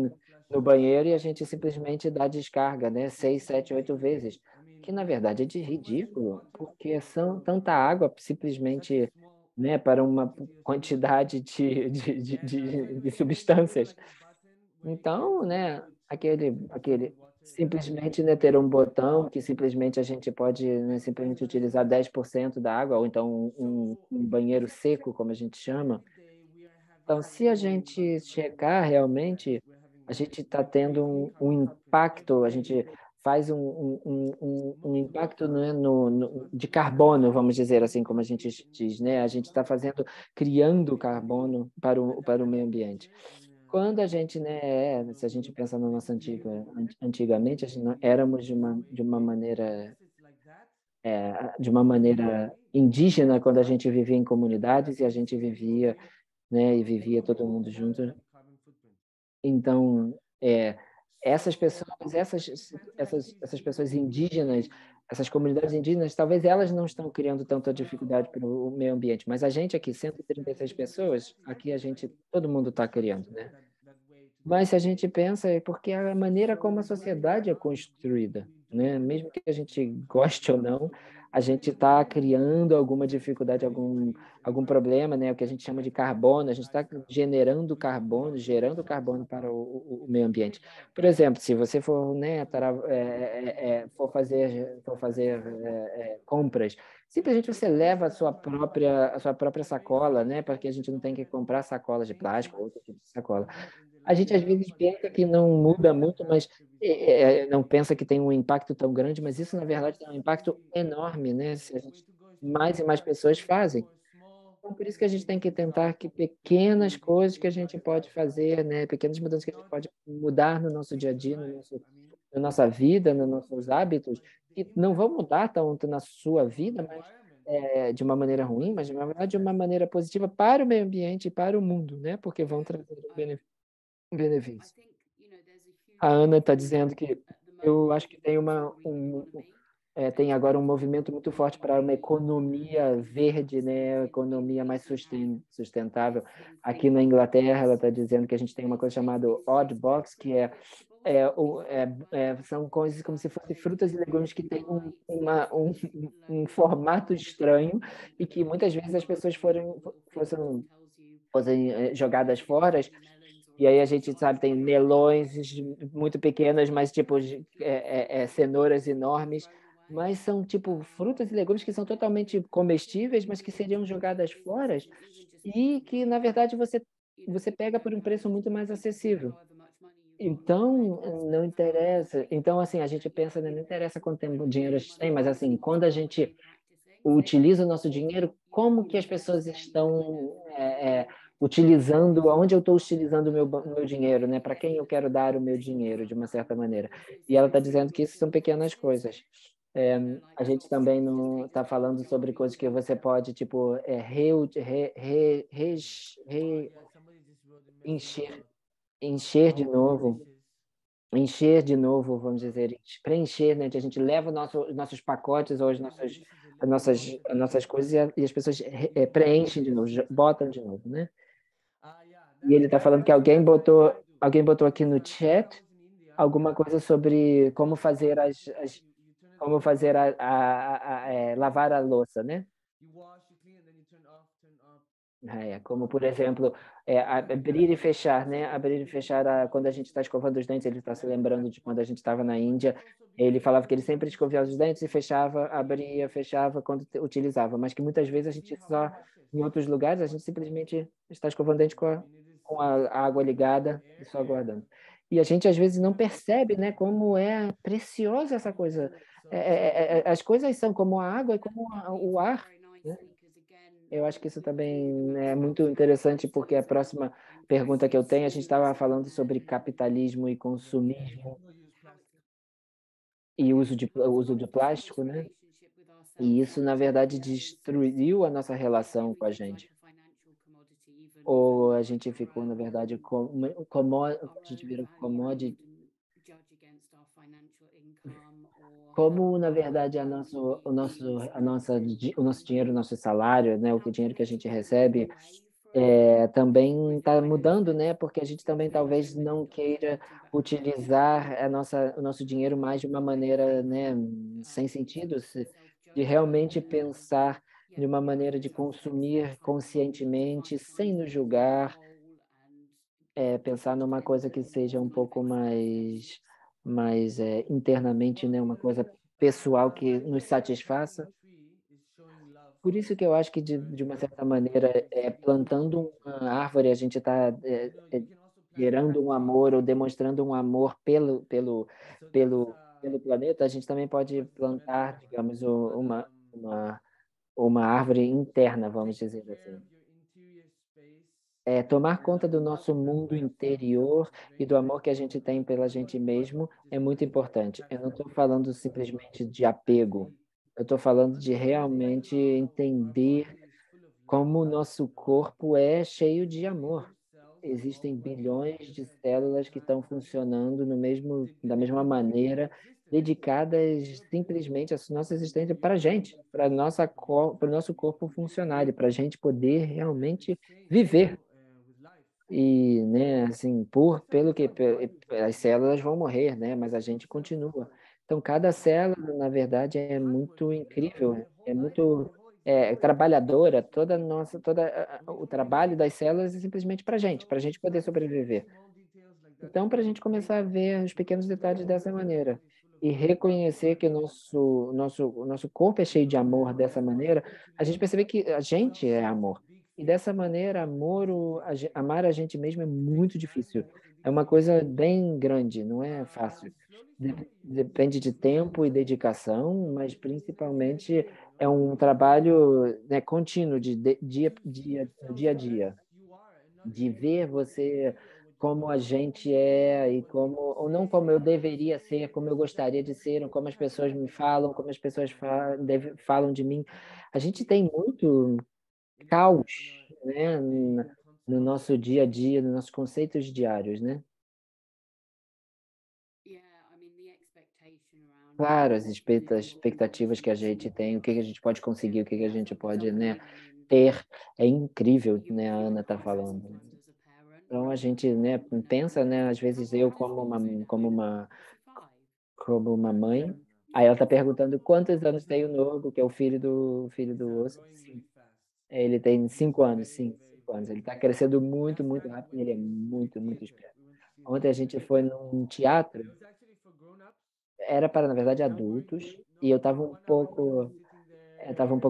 [SPEAKER 3] no banheiro e a gente simplesmente dá descarga, né, 6, 7, 8 vezes, que na verdade é de ridículo, porque são tanta água simplesmente, né, para uma quantidade de substâncias. Então, né, aquele simplesmente, né, ter um botão que simplesmente a gente pode, né, simplesmente utilizar 10% da água, ou então um banheiro seco, como a gente chama. Então, se a gente checar realmente, a gente está tendo um impacto, a gente faz um impacto, né, de carbono, vamos dizer assim, como a gente diz, né? A gente está criando carbono para o meio ambiente. Quando a gente, né, se a gente pensa na nossa antigamente, a gente éramos de uma maneira indígena, quando a gente vivia em comunidades e a gente vivia, né, e vivia todo mundo junto. Então, essas pessoas, essas pessoas indígenas, essas comunidades indígenas, talvez elas não estão criando tanta dificuldade para o meio ambiente, mas a gente aqui, 136 pessoas, aqui todo mundo está criando, né? Mas se a gente pensa, é porque é a maneira como a sociedade é construída, né? Mesmo que a gente goste ou não, a gente está criando alguma dificuldade, algum problema, né? O que a gente chama de carbono, a gente está gerando carbono para o meio ambiente. Por exemplo, se você for, né, for fazer compras, simplesmente você leva a sua própria sacola, né? Porque a gente não tem que comprar sacolas de plástico ou outro tipo de sacola. A gente às vezes pensa que não muda muito, mas não pensa que tem um impacto tão grande, mas isso na verdade tem um impacto enorme, né? Se a gente, mais e mais pessoas fazem. Então, por isso que a gente tem que tentar que pequenas coisas que a gente pode fazer, né? Pequenas mudanças que a gente pode mudar no nosso dia a dia, na nossa vida, nos nossos hábitos, que não vão mudar tanto na sua vida, mas de uma maneira ruim, mas na verdade de uma maneira positiva para o meio ambiente e para o mundo, né? Porque vão trazer benefício. A Ana está dizendo que eu acho que tem agora um movimento muito forte para uma economia verde, né? Economia mais sustentável. Aqui na Inglaterra, ela está dizendo que a gente tem uma coisa chamada Odd Box, que são coisas como se fossem frutas e legumes que têm um formato estranho e que muitas vezes as pessoas fossem jogadas fora. E aí a gente sabe, tem melões muito pequenas, mas tipo cenouras enormes, mas são tipo frutas e legumes que são totalmente comestíveis, mas que seriam jogadas fora e que na verdade você pega por um preço muito mais acessível. Então, não interessa. Então, assim, a gente pensa, né, não interessa quanto tempo dinheiro a gente tem, mas assim, quando a gente utiliza o nosso dinheiro, como que as pessoas estão utilizando, onde eu estou utilizando o meu dinheiro, né? Para quem eu quero dar o meu dinheiro, de uma certa maneira. E ela está dizendo que isso são pequenas coisas. A gente também não está falando sobre coisas que você pode, tipo, encher, encher de novo, vamos dizer, preencher, né? Que a gente leva os nossos pacotes ou as nossas coisas e as pessoas preenchem de novo, botam de novo, né? E ele está falando que alguém botou aqui no chat alguma coisa sobre como fazer como fazer lavar a louça, né? Como, por exemplo, abrir e fechar, né? Abrir e fechar, quando a gente está escovando os dentes, ele está se lembrando de quando a gente estava na Índia. Ele falava que ele sempre escovava os dentes e fechava, abria, fechava quando utilizava, mas que muitas vezes a gente só, em outros lugares, a gente simplesmente está escovando dente com a água ligada e só aguardando. E a gente às vezes não percebe, né, como é preciosa essa coisa. As coisas são como a água e como o ar, né? Eu acho que isso também é muito interessante, porque a próxima pergunta que eu tenho, a gente estava falando sobre capitalismo e consumismo e uso de plástico, né? E isso, na verdade, destruiu a nossa relação com a gente. Ou a gente ficou, na verdade, a gente virou commodity. Como, na verdade, o nosso dinheiro, o nosso salário, né, o dinheiro que a gente recebe, também está mudando, né? Porque a gente também talvez não queira utilizar o nosso dinheiro mais de uma maneira, né, sem sentido, de realmente pensar de uma maneira de consumir conscientemente, sem nos julgar, pensar numa coisa que seja um pouco mais internamente, né, uma coisa pessoal que nos satisfaça. Por isso que eu acho que, de uma certa maneira, plantando uma árvore, a gente está gerando um amor ou demonstrando um amor pelo planeta. A gente também pode plantar, digamos, uma árvore interna, vamos dizer assim. Tomar conta do nosso mundo interior e do amor que a gente tem pela gente mesmo é muito importante. Eu não estou falando simplesmente de apego, eu estou falando de realmente entender como o nosso corpo é cheio de amor. Existem bilhões de células que estão funcionando da mesma maneira, dedicadas simplesmente à nossa existência para a gente, para o nosso corpo funcionar e para a gente poder realmente viver. E, né, assim, pelo que as células vão morrer, né, mas a gente continua. Então, cada célula, na verdade, é muito incrível, é muito trabalhadora. O trabalho das células é simplesmente para a gente poder sobreviver. Então, para a gente começar a ver os pequenos detalhes dessa maneira e reconhecer que o nosso corpo é cheio de amor dessa maneira, a gente percebe que a gente é amor. E dessa maneira, amar a gente mesmo é muito difícil. É uma coisa bem grande, não é fácil. Depende de tempo e dedicação, mas principalmente é um trabalho, né, contínuo no dia a dia, de ver você como a gente é e ou não como eu deveria ser, como eu gostaria de ser, ou como as pessoas me falam, como as pessoas falam de mim. A gente tem muito caos, né, no nosso dia a dia, nos nossos conceitos diários, né? Claro, as expectativas que a gente tem, o que que a gente pode conseguir, o que que a gente pode, né, ter, é incrível, né, a Ana está falando. Então a gente, né, pensa, né, às vezes eu como uma mãe, aí ela está perguntando quantos anos tem o Nogo, que é o filho do Osso. Sim. Ele tem 5 anos, sim, 5 anos. Ele está crescendo muito, muito rápido e ele é muito, muito esperto. Ontem a gente foi num teatro, era para, na verdade, adultos, e eu estava um pouco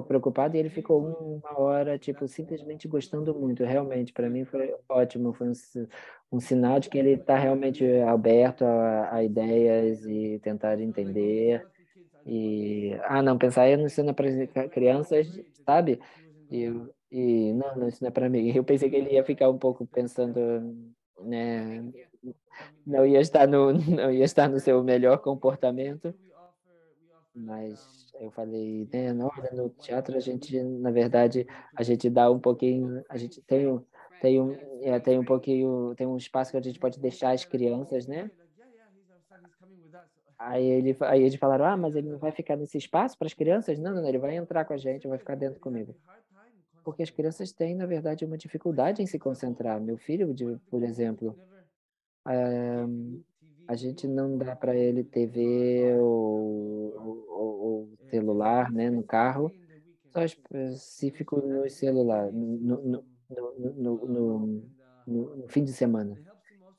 [SPEAKER 3] preocupado e ele ficou uma hora, tipo, simplesmente gostando muito. Realmente, para mim foi ótimo, foi um sinal de que ele está realmente aberto a ideias e tentar entender. Não, pensar eu não ensino para crianças, sabe? Não, não, isso não é para mim. Eu pensei que ele ia ficar um pouco pensando, né? Não ia estar no seu melhor comportamento. Mas eu falei, né, olha, no teatro a gente, na verdade, a gente dá um pouquinho, a gente tem um pouquinho, tem um espaço que a gente pode deixar as crianças, né? Aí eles falaram, mas ele não vai ficar nesse espaço para as crianças? Não, não, não, ele vai entrar com a gente, vai ficar dentro comigo. Porque as crianças têm, na verdade, uma dificuldade em se concentrar. Meu filho, por exemplo, a gente não dá para ele TV ou celular, né, no carro, só específico no celular, no fim de semana.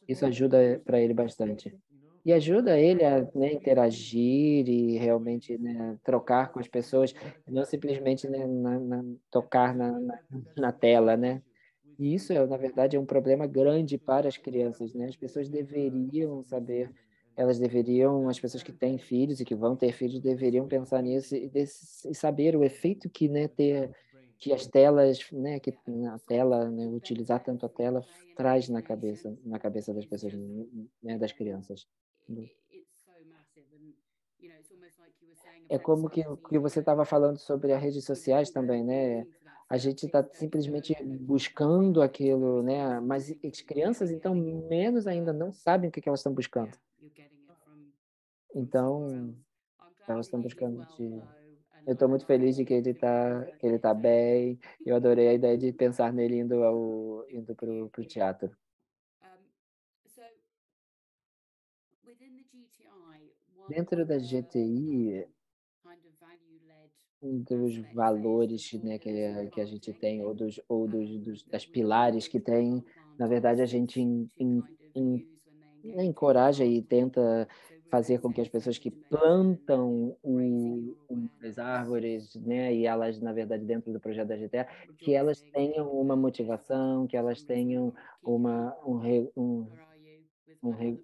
[SPEAKER 3] Isso ajuda para ele bastante. E ajuda ele a, né, interagir e realmente, né, trocar com as pessoas, não simplesmente, né, tocar na tela, né? E isso, na verdade, é um problema grande para as crianças, né? As pessoas deveriam saber, as pessoas que têm filhos e que vão ter filhos, deveriam pensar nisso e saber o efeito que, né, que as telas, né, que a tela, né, utilizar tanto a tela traz na cabeça das pessoas, né, das crianças. É como que você estava falando sobre as redes sociais também, né? A gente está simplesmente buscando aquilo, né? Mas as crianças, então, menos ainda não sabem o que elas estão buscando. Então, elas estão buscando Eu estou muito feliz de que ele tá bem. Eu adorei a ideia de pensar nele indo pro teatro. Dentro da GTI, um dos valores, né, que a gente tem, das pilares que tem, na verdade, a gente encoraja e tenta fazer com que as pessoas que plantam as árvores, né, e elas, na verdade, dentro do projeto da GTA, que elas tenham uma motivação, que elas tenham uma, um, re, um, re,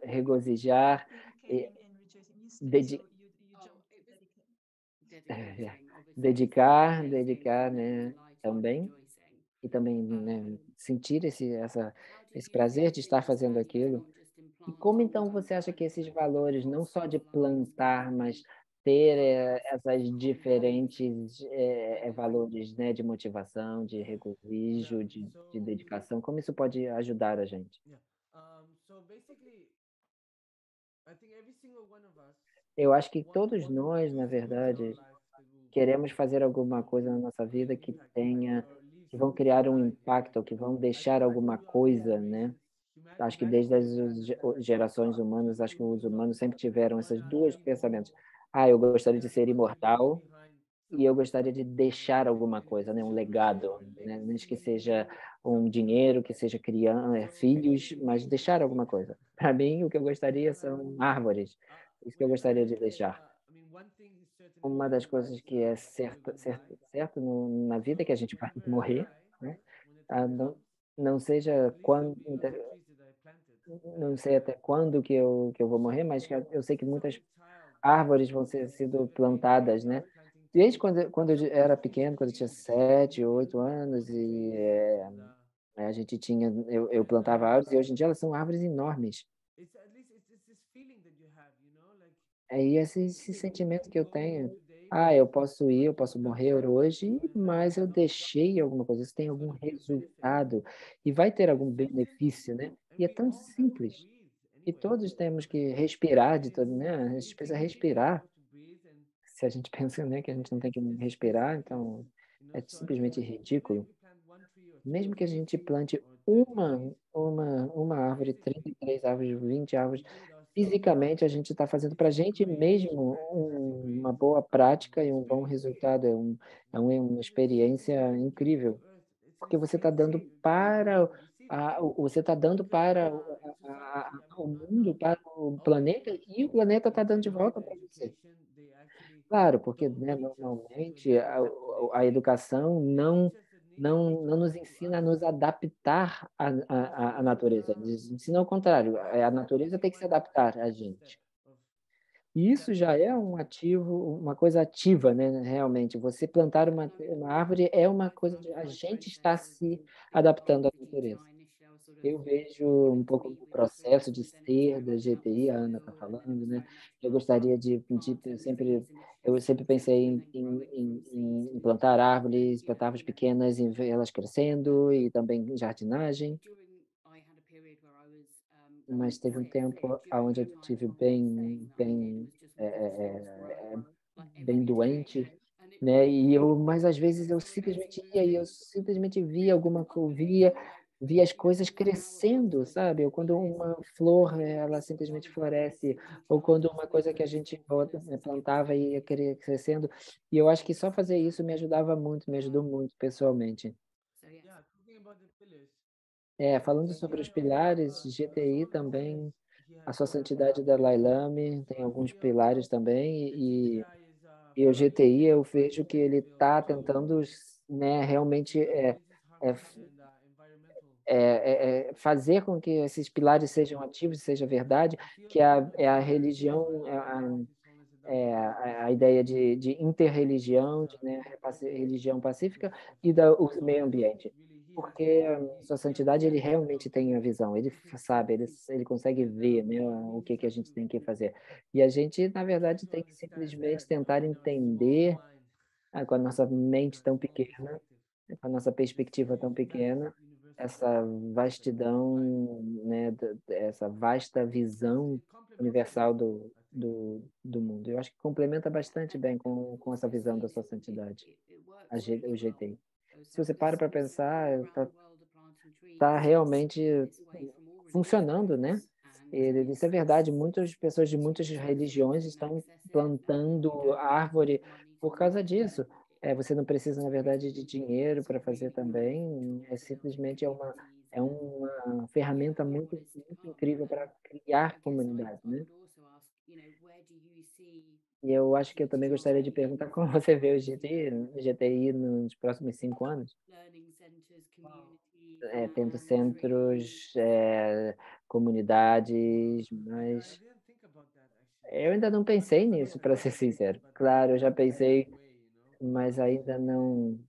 [SPEAKER 3] regozijar, e,
[SPEAKER 1] Dedicating and rejoicing. You,
[SPEAKER 3] dedi,
[SPEAKER 1] so you jumped to dedicate.
[SPEAKER 3] dedicar, né, também, e também, né, sentir esse prazer de estar fazendo aquilo. E como então você acha que esses valores, não só de plantar, mas ter essas diferentes valores, né, de motivação, de regozijo, de dedicação, como isso pode ajudar a gente?
[SPEAKER 5] Yeah. So basically, I think every single one of us
[SPEAKER 3] Eu acho que
[SPEAKER 5] want
[SPEAKER 3] todos nós, na
[SPEAKER 5] do things in our
[SPEAKER 3] verdade,
[SPEAKER 5] life that will
[SPEAKER 3] queremos fazer alguma coisa na
[SPEAKER 5] um,
[SPEAKER 3] nossa
[SPEAKER 5] make
[SPEAKER 3] vida
[SPEAKER 5] an impact or leave
[SPEAKER 3] que vão
[SPEAKER 5] some
[SPEAKER 3] criar um
[SPEAKER 5] behind.
[SPEAKER 3] impacto, ou que vão
[SPEAKER 5] I think
[SPEAKER 3] deixar alguma
[SPEAKER 5] we are always
[SPEAKER 3] coisa,
[SPEAKER 5] raised
[SPEAKER 3] né?
[SPEAKER 5] as
[SPEAKER 3] Acho que desde
[SPEAKER 5] humanity
[SPEAKER 3] as
[SPEAKER 5] as
[SPEAKER 3] gerações humanas, acho que os humanos sempre tiveram esses dois
[SPEAKER 5] leave
[SPEAKER 3] pensamentos.
[SPEAKER 5] home
[SPEAKER 3] Ah, eu gostaria de
[SPEAKER 5] and
[SPEAKER 3] ser
[SPEAKER 5] want to leave
[SPEAKER 3] imortal
[SPEAKER 5] behind
[SPEAKER 3] e eu
[SPEAKER 5] something.
[SPEAKER 3] gostaria de deixar alguma coisa, né? Um legado, né? Nem que seja um dinheiro, que seja criança, filhos, mas deixar alguma coisa. Para mim, o que eu gostaria são árvores. Isso que eu
[SPEAKER 5] Whenever
[SPEAKER 3] gostaria de deixar.
[SPEAKER 5] I mean, one thing is certain in
[SPEAKER 3] Uma das
[SPEAKER 5] life
[SPEAKER 3] coisas que é
[SPEAKER 5] is that we will die.
[SPEAKER 3] certo na vida é que a gente vai
[SPEAKER 5] Whenever I
[SPEAKER 3] morrer,
[SPEAKER 5] die,
[SPEAKER 3] né?
[SPEAKER 5] when the
[SPEAKER 3] Ah,
[SPEAKER 5] time
[SPEAKER 3] não,
[SPEAKER 5] comes,
[SPEAKER 3] não seja
[SPEAKER 5] at least there
[SPEAKER 3] quando,
[SPEAKER 5] will be a lot of trees that I planted.
[SPEAKER 3] não sei até quando que eu vou morrer, mas eu sei que
[SPEAKER 5] Since I'm
[SPEAKER 3] muitas
[SPEAKER 5] a child,
[SPEAKER 3] árvores vão ser sido plantadas, né? Desde quando eu era pequeno, quando eu tinha 7, 8 anos, a gente tinha, eu plantava árvores e hoje em dia elas são árvores enormes.
[SPEAKER 5] it's at least it's this feeling that you have, like
[SPEAKER 3] É esse
[SPEAKER 5] you
[SPEAKER 3] sentimento
[SPEAKER 5] can
[SPEAKER 3] que eu
[SPEAKER 5] go
[SPEAKER 3] tenho.
[SPEAKER 5] today,
[SPEAKER 3] Ah, eu
[SPEAKER 5] you
[SPEAKER 3] posso
[SPEAKER 5] have
[SPEAKER 3] morrer hoje,
[SPEAKER 5] and have
[SPEAKER 3] mas eu deixei alguma coisa, isso tem
[SPEAKER 5] it's
[SPEAKER 3] algum
[SPEAKER 5] going to be a benefit.
[SPEAKER 3] resultado e vai ter
[SPEAKER 5] And
[SPEAKER 3] algum
[SPEAKER 5] it's very simple.
[SPEAKER 3] benefício, né?
[SPEAKER 5] And
[SPEAKER 3] E é
[SPEAKER 5] we
[SPEAKER 3] tão
[SPEAKER 5] all have to
[SPEAKER 3] simples.
[SPEAKER 5] breathe
[SPEAKER 3] E
[SPEAKER 5] anyway.
[SPEAKER 3] todos temos que respirar de todo, né? A
[SPEAKER 5] So
[SPEAKER 3] gente
[SPEAKER 5] if we
[SPEAKER 3] precisa
[SPEAKER 5] take the
[SPEAKER 3] respirar.
[SPEAKER 5] effort to breathe and
[SPEAKER 3] Se a gente pensa, né, que a gente não tem que
[SPEAKER 5] it's
[SPEAKER 3] respirar,
[SPEAKER 5] ridiculous.
[SPEAKER 3] então é
[SPEAKER 5] So I mean,
[SPEAKER 3] simplesmente
[SPEAKER 5] even if
[SPEAKER 3] ridículo.
[SPEAKER 5] we plant one tree or two
[SPEAKER 3] Mesmo
[SPEAKER 5] or
[SPEAKER 3] que a
[SPEAKER 5] three
[SPEAKER 3] gente
[SPEAKER 5] trees
[SPEAKER 3] plante
[SPEAKER 5] or 30 trees,
[SPEAKER 3] uma árvore,
[SPEAKER 5] physically
[SPEAKER 3] 33 árvores, 20
[SPEAKER 5] we
[SPEAKER 3] árvores,
[SPEAKER 5] do it ourselves.
[SPEAKER 3] fisicamente a gente está fazendo para a
[SPEAKER 5] It's a
[SPEAKER 3] gente
[SPEAKER 5] great
[SPEAKER 3] mesmo
[SPEAKER 5] impact. It's a great
[SPEAKER 3] uma boa prática e um bom
[SPEAKER 5] experience.
[SPEAKER 3] resultado, uma experiência
[SPEAKER 5] When you give to
[SPEAKER 3] incrível,
[SPEAKER 5] Earth, it's
[SPEAKER 3] porque
[SPEAKER 5] the
[SPEAKER 3] você
[SPEAKER 5] same
[SPEAKER 3] está
[SPEAKER 5] thing
[SPEAKER 3] dando
[SPEAKER 5] you're
[SPEAKER 3] para
[SPEAKER 5] receiving.
[SPEAKER 3] você está dando para
[SPEAKER 5] In society, I
[SPEAKER 3] o
[SPEAKER 5] mean,
[SPEAKER 3] mundo, para o
[SPEAKER 5] our
[SPEAKER 3] planeta,
[SPEAKER 5] neighbors,
[SPEAKER 3] e o planeta está dando de
[SPEAKER 5] depending on
[SPEAKER 3] volta
[SPEAKER 5] the
[SPEAKER 3] para você.
[SPEAKER 5] education, they actually
[SPEAKER 3] Claro, porque,
[SPEAKER 5] don't
[SPEAKER 3] né,
[SPEAKER 5] teach us to
[SPEAKER 3] normalmente
[SPEAKER 5] adapt to
[SPEAKER 3] a
[SPEAKER 5] nature.
[SPEAKER 3] educação
[SPEAKER 5] They teach us that nature needs to
[SPEAKER 3] não nos
[SPEAKER 5] adapt to
[SPEAKER 3] ensina a
[SPEAKER 5] us.
[SPEAKER 3] nos adaptar à natureza. Eles ensinam o contrário. A natureza tem que se adaptar a
[SPEAKER 5] Step
[SPEAKER 3] gente.
[SPEAKER 5] of
[SPEAKER 3] E isso já é
[SPEAKER 5] adaptation.
[SPEAKER 3] um ativo, uma coisa ativa, né? Realmente, você plantar uma árvore é uma coisa de a gente está se adaptando à natureza. Eu vejo um pouco o processo de ser da GTI, a Ana está falando, né? Eu gostaria eu sempre pensei em plantar árvores pequenas, em ver elas crescendo e também em jardinagem, mas teve um tempo onde eu tive bem doente, né? Mas às vezes eu simplesmente ia e eu simplesmente via via as coisas crescendo, sabe? Ou quando uma flor, ela simplesmente floresce, ou quando uma coisa que a gente plantava e ia querer crescendo. E eu acho que só fazer isso me ajudava muito, me ajudou muito pessoalmente. Falando sobre os pilares, GTI também, a Sua Santidade Dalai Lama tem alguns pilares também, e o GTI eu vejo que ele está tentando, né, realmente fazer com que esses pilares sejam ativos, seja verdade, que a religião, a ideia de interreligião, de, né, religião pacífica e o meio ambiente. Porque Sua Santidade, ele realmente tem a visão, ele sabe, ele consegue ver, né, o que a gente tem que fazer. E a gente, na verdade, tem que simplesmente tentar entender, com a nossa mente tão pequena, com a nossa perspectiva tão pequena, essa vastidão, né, essa vasta visão universal do mundo. Eu acho que complementa bastante bem com essa visão da Sua Santidade, o GTI. Se você para pensar, está realmente funcionando, né? Isso é verdade, muitas pessoas de muitas religiões estão plantando árvore por causa disso. Você não precisa, na verdade, de dinheiro para fazer também, simplesmente é uma ferramenta muito, muito incrível para criar comunidade, né? E eu acho que eu também gostaria de perguntar como você vê o GTI nos próximos 5 anos, tendo centros, comunidades, mas eu ainda não pensei nisso, para ser sincero. Claro, eu já pensei, mas ainda não.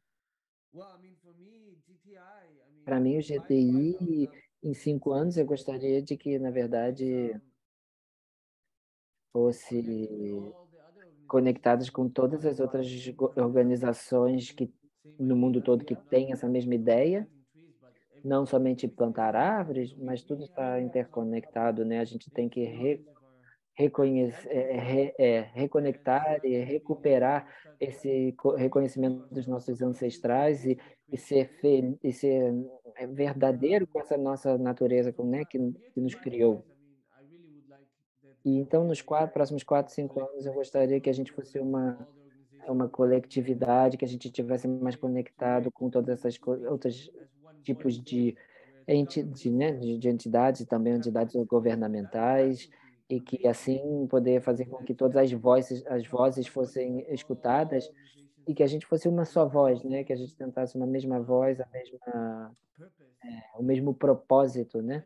[SPEAKER 3] Para mim, o GTI, em 5 anos, eu gostaria de que, na verdade, fosse conectados com todas as outras organizações no mundo todo que têm essa mesma ideia, não somente plantar árvores, mas tudo está interconectado, né? A gente tem que reconhecer, reconectar e recuperar esse reconhecimento dos nossos ancestrais e ser verdadeiro com essa nossa natureza, né, que nos criou. E então, nos próximos 4, 5 anos, eu gostaria que a gente fosse uma coletividade, que a gente tivesse mais conectado com todas essas outros tipos né, de entidades, e também entidades governamentais, e que assim poder fazer com que todas as vozes fossem escutadas e que a gente fosse uma só voz, né? Que a gente tentasse uma mesma voz, o mesmo propósito, né?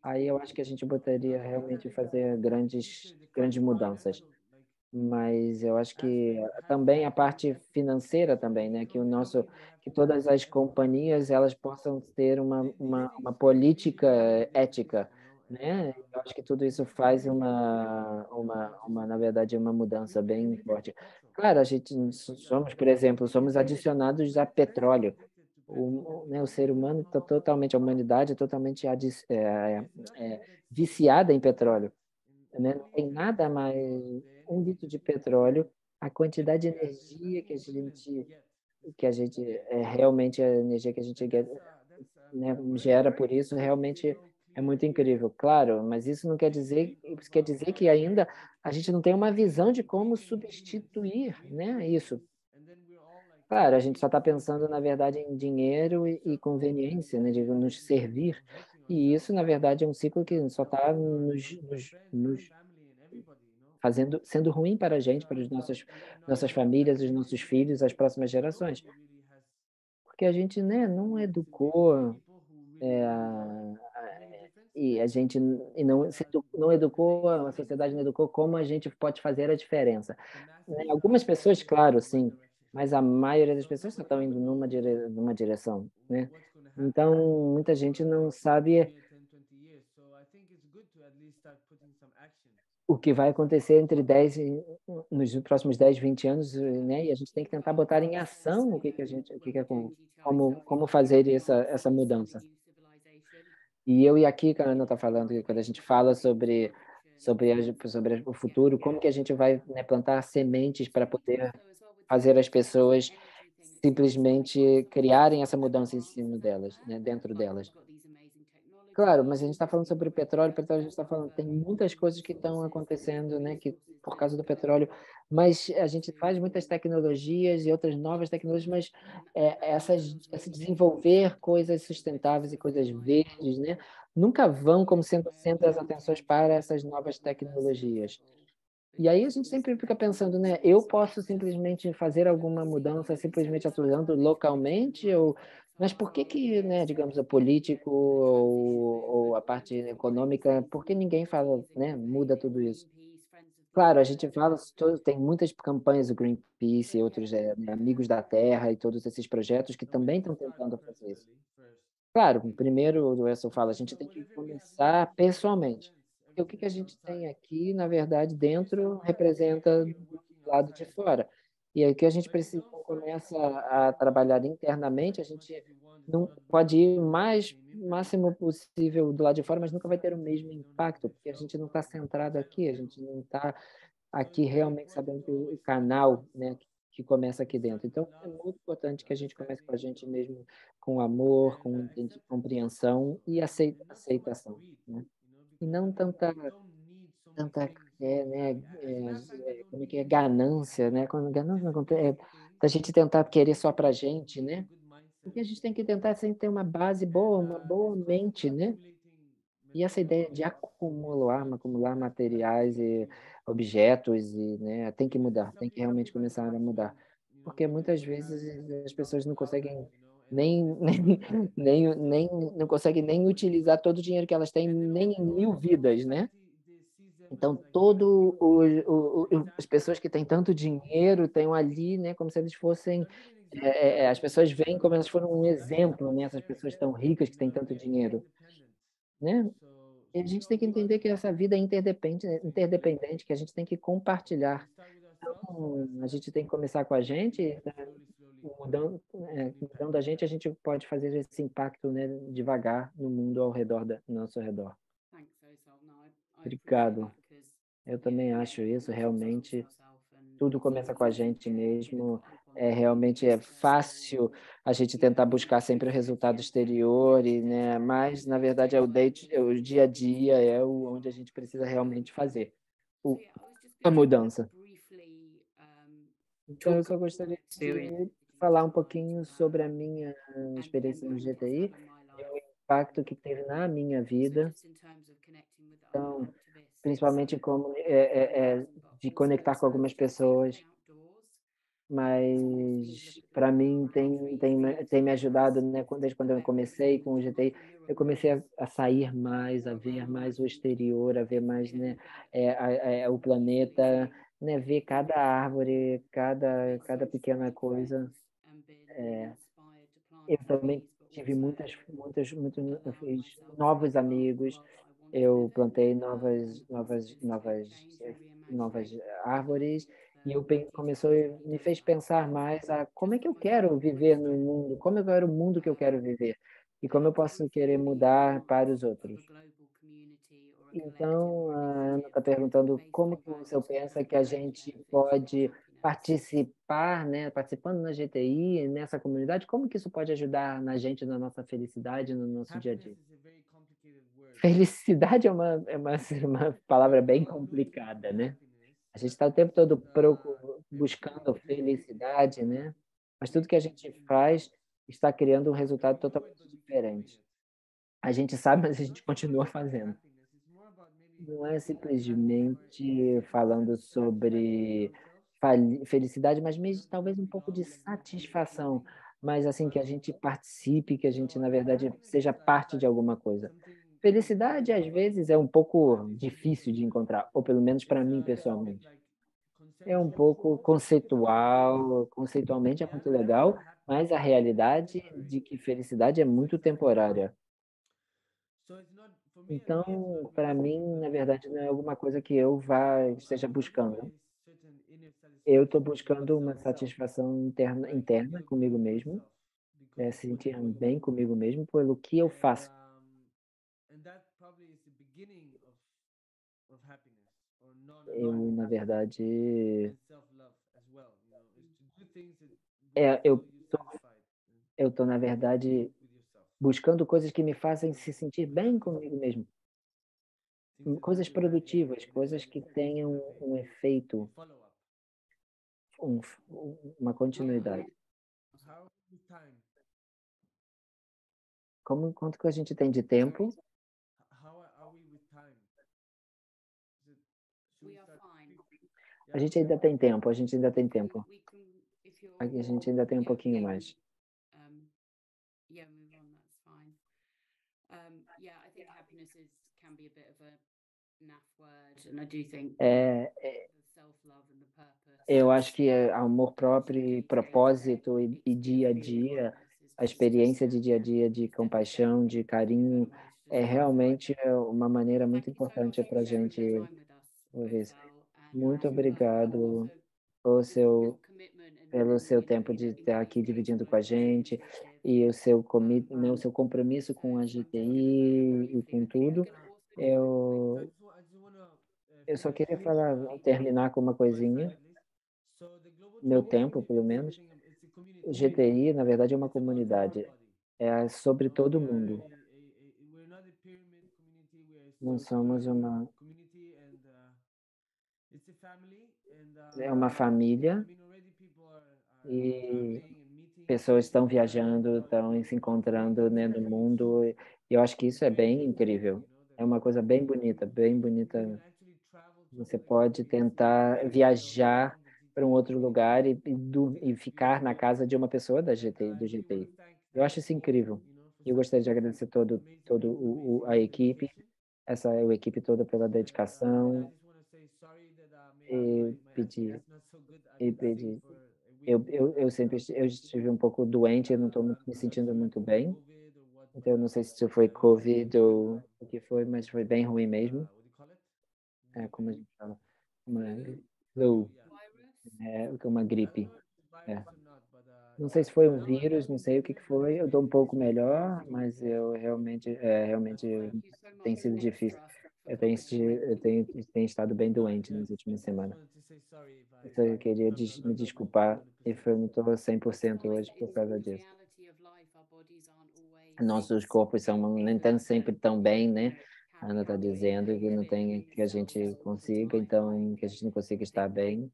[SPEAKER 3] Aí eu acho que a gente poderia realmente fazer grandes mudanças. Mas eu acho que também a parte financeira também, né? Que todas as companhias elas possam ter uma política ética, né? Eu acho que tudo isso faz na verdade, uma mudança bem forte. Claro, a gente somos, por exemplo, somos adicionados a petróleo. Né, o ser humano está totalmente, a humanidade é totalmente viciada em petróleo, né? Não tem nada mais. 1 litro de petróleo, a quantidade de energia que a gente realmente a energia que a gente né, gera por isso realmente é muito incrível, claro, mas isso quer dizer que ainda a gente não tem uma visão de como substituir, né, isso. Claro, a gente só está pensando, na verdade, em dinheiro e conveniência, né, de nos servir, e isso, na verdade, é um ciclo que só está nos sendo ruim para a gente, para as nossas famílias, os nossos filhos, as próximas gerações. Porque a gente, né, não educou, é, e a gente e não educou, a sociedade não educou como a gente pode fazer a diferença. Né? Algumas pessoas, claro, sim, mas a maioria das pessoas só estão indo numa direção, né? Então, muita gente não sabe o que vai acontecer nos próximos 10, 20 anos, né? E a gente tem que tentar botar em ação como fazer essa mudança. E eu e a Kika, a Ana está falando que quando a gente fala sobre o futuro, como que a gente vai, né, plantar sementes para poder fazer as pessoas simplesmente criarem essa mudança em cima delas, né, dentro delas. Claro, mas a gente está falando sobre o petróleo a gente está falando, tem muitas coisas que estão acontecendo, né, que por causa do petróleo, mas a gente faz muitas tecnologias e outras novas tecnologias, mas esse desenvolver coisas sustentáveis e coisas verdes, né, nunca vão como sendo o centro das atenções para essas novas tecnologias. E aí a gente sempre fica pensando, né? Eu posso simplesmente fazer alguma mudança simplesmente atuando localmente, mas por que, né, digamos, o político ou a parte econômica, por que ninguém fala, né, muda tudo isso? Claro, a gente fala, tem muitas campanhas do Greenpeace e outros né, Amigos da Terra e todos esses projetos que também estão tentando fazer isso. Claro, primeiro, eu falo, a gente tem que começar pessoalmente. Porque o que a gente tem aqui, na verdade, dentro representa do lado de fora. E aí o que a gente precisa começa a trabalhar internamente, a gente não pode ir o máximo possível do lado de fora, mas nunca vai ter o mesmo impacto, porque a gente não está centrado aqui, a gente não está aqui realmente sabendo que o canal, né, que começa aqui dentro. Então, é muito importante que a gente comece com a gente mesmo, com amor, com compreensão e aceitação, né? E não tanta como é que é, ganância, né? Quando ganância não acontece, da gente tentar querer só para a gente, né? Porque a gente tem que tentar sempre ter uma base boa, uma boa mente, né? E essa ideia de acumular materiais e objetos, e, né, tem que mudar, tem que realmente começar a mudar. Porque muitas vezes as pessoas não conseguem nem, não conseguem nem utilizar todo o dinheiro que elas têm, nem em 1000 vidas, né? Então, as pessoas que têm tanto dinheiro estão ali, né, como se eles fossem. As pessoas veem como elas foram um exemplo, né? Essas pessoas tão ricas que têm tanto dinheiro, né? E a gente tem que entender que essa vida é interdependente, que a gente tem que compartilhar. Então, a gente tem que começar com a gente, né, mudando a gente pode fazer esse impacto, né, devagar no mundo ao redor no nosso redor. Obrigado. Eu também acho isso, realmente, tudo começa com a gente mesmo. Realmente é fácil a gente tentar buscar sempre o resultado exterior, né? Mas, na verdade, é o dia a dia, onde a gente precisa realmente fazer a mudança. Então, eu só gostaria de falar um pouquinho sobre a minha experiência no GTI e o impacto que teve na minha vida. Então, principalmente como de conectar com algumas pessoas, mas para mim tem me ajudado, né? Desde quando eu comecei com o GTI, eu comecei a sair mais, a ver mais o exterior, a ver mais, né, o planeta, né, ver cada árvore, cada pequena coisa. Eu também tive eu fiz novos amigos, eu plantei novas árvores e me fez pensar mais como é que eu quero viver no mundo, como eu quero o mundo que eu quero viver e como eu posso querer mudar para os outros. Então, a Ana está perguntando como que você pensa que a gente pode participar, né, participando na GTI, nessa comunidade, como que isso pode ajudar na gente, na nossa felicidade, no nosso dia a dia? Felicidade uma palavra bem complicada, né? A gente está o tempo todo buscando felicidade, né? Mas tudo que a gente faz está criando um resultado totalmente diferente. A gente sabe, mas a gente continua fazendo. Não é simplesmente falando sobre felicidade, mas mesmo talvez um pouco de satisfação, mas assim que a gente participe, que a gente na verdade seja parte de alguma coisa. Felicidade às vezes é um pouco difícil de encontrar, ou pelo menos para mim pessoalmente. É um pouco conceitual, conceitualmente é muito legal, mas a realidade de que felicidade é muito temporária. Então, para mim, na verdade, não é alguma coisa que esteja buscando. Eu estou buscando uma satisfação interna comigo mesmo, se sentir bem comigo mesmo pelo que eu faço. Eu, na verdade, é, eu tô, na verdade, buscando coisas que me fazem se sentir bem comigo mesmo. Coisas produtivas, coisas que tenham um efeito, uma continuidade. Quanto que a gente tem de tempo? A gente ainda tem tempo, a gente ainda tem tempo. Aqui a gente ainda tem um pouquinho mais. Eu acho que amor próprio e propósito e dia a dia, a experiência de dia a dia de compaixão, de carinho, é realmente uma maneira muito importante para a gente viver isso. Muito obrigado pelo seu tempo de estar aqui dividindo com a gente e o seu compromisso com a GTI e com tudo. Eu só queria terminar com uma coisinha, meu tempo, pelo menos. O GTI, na verdade, é uma comunidade. É sobre todo mundo. Não somos é uma família e pessoas estão viajando, estão se encontrando, né, no mundo. E eu acho que isso é bem incrível. É uma coisa bem bonita, bem bonita. Você pode tentar viajar para um outro lugar e ficar na casa de uma pessoa do GTI. Eu acho isso incrível. Eu gostaria de agradecer todo a equipe, a equipe toda pela dedicação e pedir. Eu sempre eu estive um pouco doente, eu não estou me sentindo muito bem. Então, eu não sei se isso foi Covid ou o que foi, mas foi bem ruim mesmo. É, como a gente fala, uma flu, uma gripe. É. Não sei se foi um vírus, não sei o que foi. Eu estou um pouco melhor, mas eu realmente tem sido difícil. Eu tenho estado bem doente nas últimas semanas. Então, eu queria me desculpar e eu não estou 100% hoje por causa disso. Nossos corpos nem tão sempre tão bem, né? A Ana está dizendo que não tem que a gente consiga, então que a gente não consiga estar bem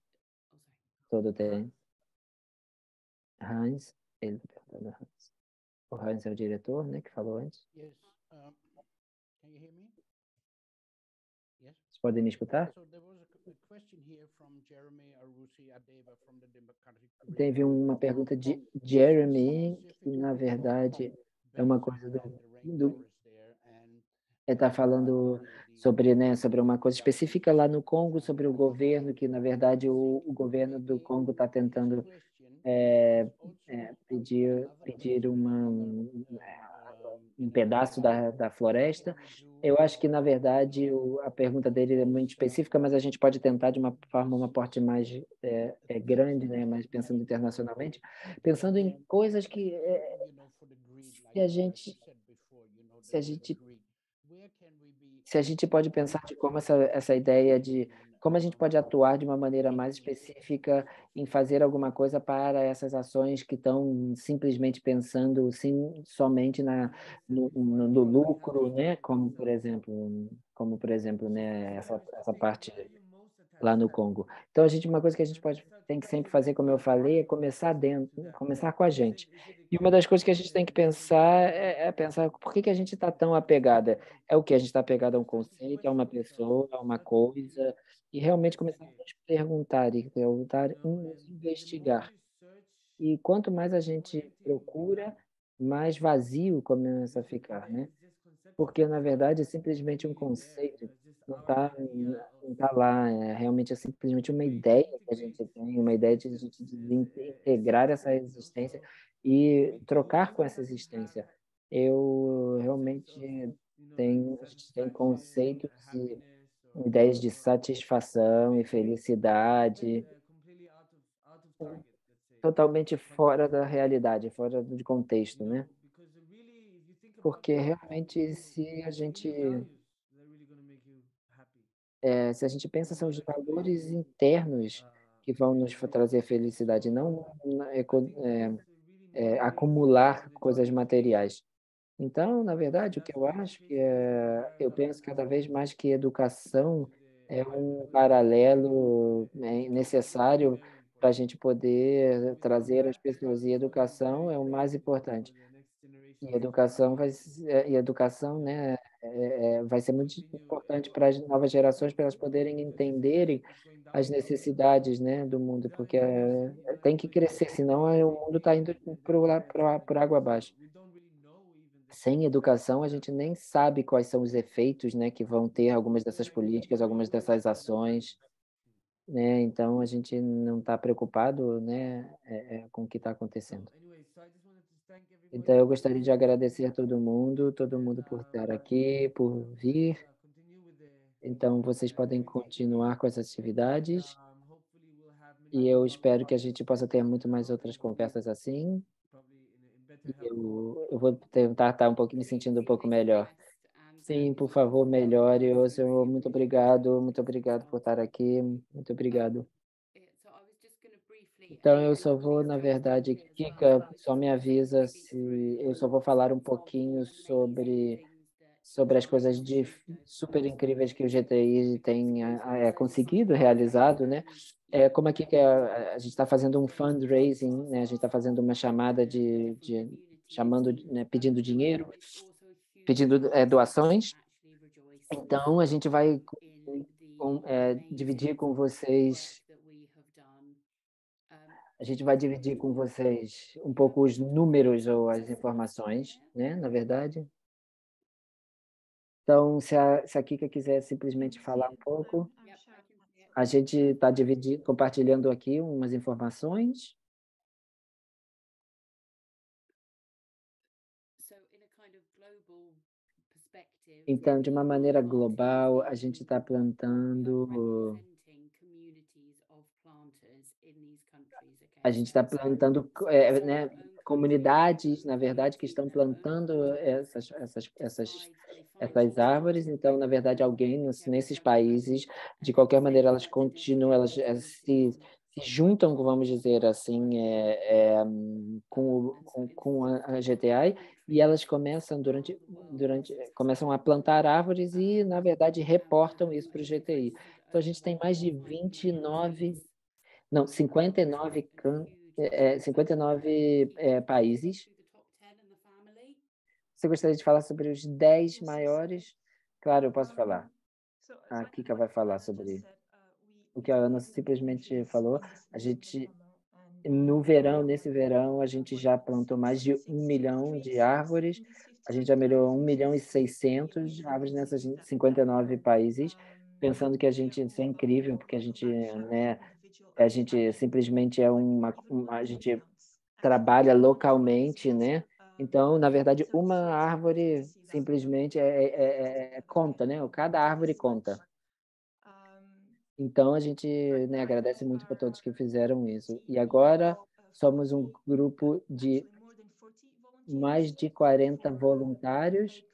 [SPEAKER 3] todo o tempo. Hans, ele está perguntando a Hans. O Hans é o diretor, né, que falou antes.
[SPEAKER 6] Yes. Can you hear me? Yes.
[SPEAKER 3] Vocês podem me escutar?
[SPEAKER 6] So there was a question here from Jeremy Arusi Adeva from the Democratic Republic.
[SPEAKER 3] Teve uma pergunta de Jeremy, que na verdade é uma coisa ele está falando sobre, né, sobre uma coisa específica lá no Congo, sobre o governo, que na verdade o governo do Congo está tentando pedir um pedaço da floresta. Eu acho que, na verdade, a pergunta dele é muito específica, mas a gente pode tentar de uma parte mais grande, né? Mas pensando internacionalmente, pensando em coisas que se a gente pode pensar de como essa ideia de como a gente pode atuar de uma maneira mais específica em fazer alguma coisa para essas ações que estão simplesmente pensando somente no lucro, né? Como por exemplo, né? Essa parte lá no Congo. Então, uma coisa que a gente tem que sempre fazer, como eu falei, é começar com a gente. E uma das coisas que a gente tem que pensar é pensar por que a gente está tão apegada. É o que a gente está apegado a um conceito, a uma pessoa, a uma coisa, e realmente começar a nos perguntar e perguntar e nos investigar. E quanto mais a gente procura, mais vazio começa a ficar, né? Porque, na verdade, é simplesmente um conceito, não tá lá, realmente é simplesmente uma ideia que a gente tem, uma ideia de a gente integrar essa existência e trocar com essa existência. Eu realmente a gente tem conceitos e ideias de satisfação e felicidade totalmente fora da realidade, fora do contexto, né? Porque realmente se a gente pensa, são os valores internos que vão nos trazer felicidade, não acumular coisas materiais. Então, na verdade, o que eu acho que eu penso cada vez mais que educação é um paralelo necessário para a gente poder trazer as pessoas, e educação é o mais importante. E educação, né, vai ser muito importante para as novas gerações, para elas poderem entenderem as necessidades, né, do mundo, porque tem que crescer, senão o mundo está indo por água abaixo. Sem educação, a gente nem sabe quais são os efeitos, né, que vão ter algumas dessas políticas, algumas dessas ações, né? Então a gente não está preocupado, né, com o que está acontecendo. Então eu gostaria de agradecer a todo mundo por estar aqui, por vir. Então vocês podem continuar com essas atividades e eu espero que a gente possa ter muito mais outras conversas assim. E eu vou tentar estar um pouquinho me sentindo um pouco melhor. Sim, por favor, melhore. Senhor, muito obrigado por estar aqui, muito obrigado. Então, eu só vou, na verdade, Kika, só me avisa se eu só vou falar um pouquinho sobre as coisas super incríveis que o GTI tem conseguido, realizado, né? Como aqui que a gente está fazendo um fundraising, né? A gente está fazendo uma chamada chamando, né, pedindo dinheiro, pedindo doações. Então, a gente vai dividir com vocês. A gente vai dividir com vocês um pouco os números ou as informações, né? Na verdade. Então, se a Kika quiser simplesmente falar um pouco, a gente está compartilhando aqui umas informações. Então, de uma maneira global, a gente está plantando. A gente está plantando, né, comunidades, na verdade, que estão plantando essas árvores. Então, na verdade, alguém nesses países, de qualquer maneira, elas continuam, elas se juntam, vamos dizer assim, com a GTI, e elas começam começam a plantar árvores e, na verdade, reportam isso para o GTI. Então, a gente tem mais de 29, não, 59 países. Você gostaria de falar sobre os 10 maiores? Claro, eu posso falar. A Kika vai falar sobre o que a Ana simplesmente falou. A gente, nesse verão, a gente já plantou mais de 1 milhão de árvores. A gente já melhorou 1 milhão e 600 árvores nessas 59 países, pensando que isso é incrível, porque né, a gente simplesmente a gente trabalha localmente, né? Então, na verdade, uma árvore simplesmente conta, né? Cada árvore conta. Então, a gente, né, agradece muito para todos que fizeram isso. E agora somos um grupo de mais de 40 voluntários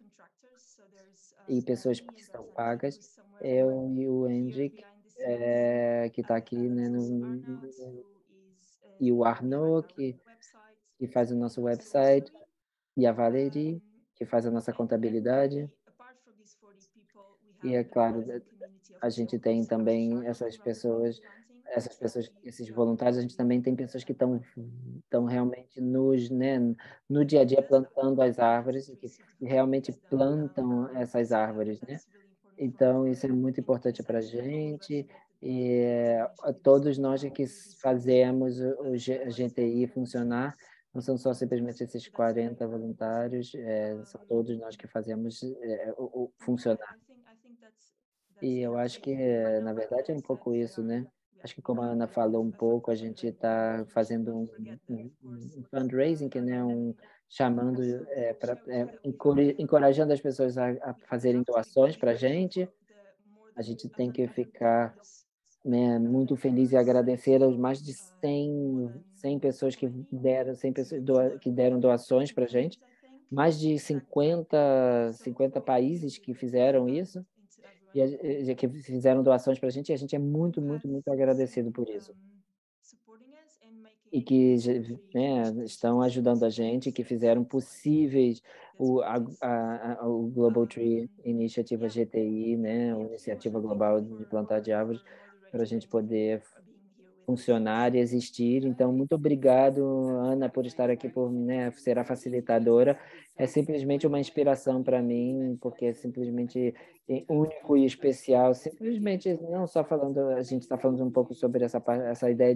[SPEAKER 3] e pessoas que estão pagas. Eu e o Hendrik, que está aqui, né, e o Arnaud, que faz o nosso website, e a Valerie, que faz a nossa contabilidade. E, é claro, a gente tem também esses voluntários, a gente também tem pessoas que estão realmente né, no dia a dia plantando as árvores, que realmente plantam essas árvores, né? Então, isso é muito importante para a gente, e todos nós que fazemos o GTI funcionar, não são só simplesmente esses 40 voluntários, são todos nós que fazemos funcionar. E eu acho que, na verdade, é um pouco isso, né? Acho que como a Ana falou um pouco, a gente está fazendo um fundraising, que, né, chamando, encorajando as pessoas a fazerem doações para a gente. A gente tem que ficar, né, muito feliz e agradecer aos mais de 100 pessoas que deram, 100 pessoas que deram doações para a gente, mais de 50 países que fizeram isso, e que fizeram doações para a gente é muito, muito, muito agradecido por isso. e que, né, estão ajudando a gente, que fizeram possíveis o Global Tree Initiative, a GTI, né, a Iniciativa Global de Plantar de Árvores, para a gente poder funcionar e existir. Então, muito obrigado, Ana, por estar aqui, por, né, ser a facilitadora. É simplesmente uma inspiração para mim, porque é simplesmente único e especial. Simplesmente, não só falando, a gente está falando um pouco sobre essa ideia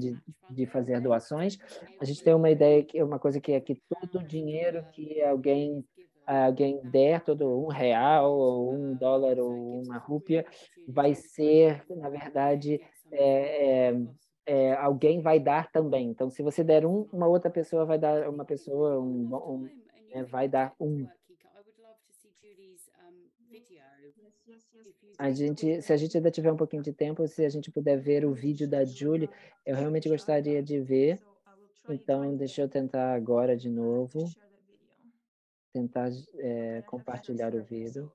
[SPEAKER 3] de fazer doações. A gente tem uma ideia, que uma coisa que é que todo o dinheiro que alguém der, todo R$1, ou $1, ou uma rúpia, vai ser, na verdade, alguém vai dar também. Então, se você der uma outra pessoa vai dar, uma pessoa vai dar um. Se a gente ainda tiver um pouquinho de tempo, se a gente puder ver o vídeo da Julie, eu realmente gostaria de ver. Então, deixa eu tentar agora de novo. Tentar compartilhar o vídeo.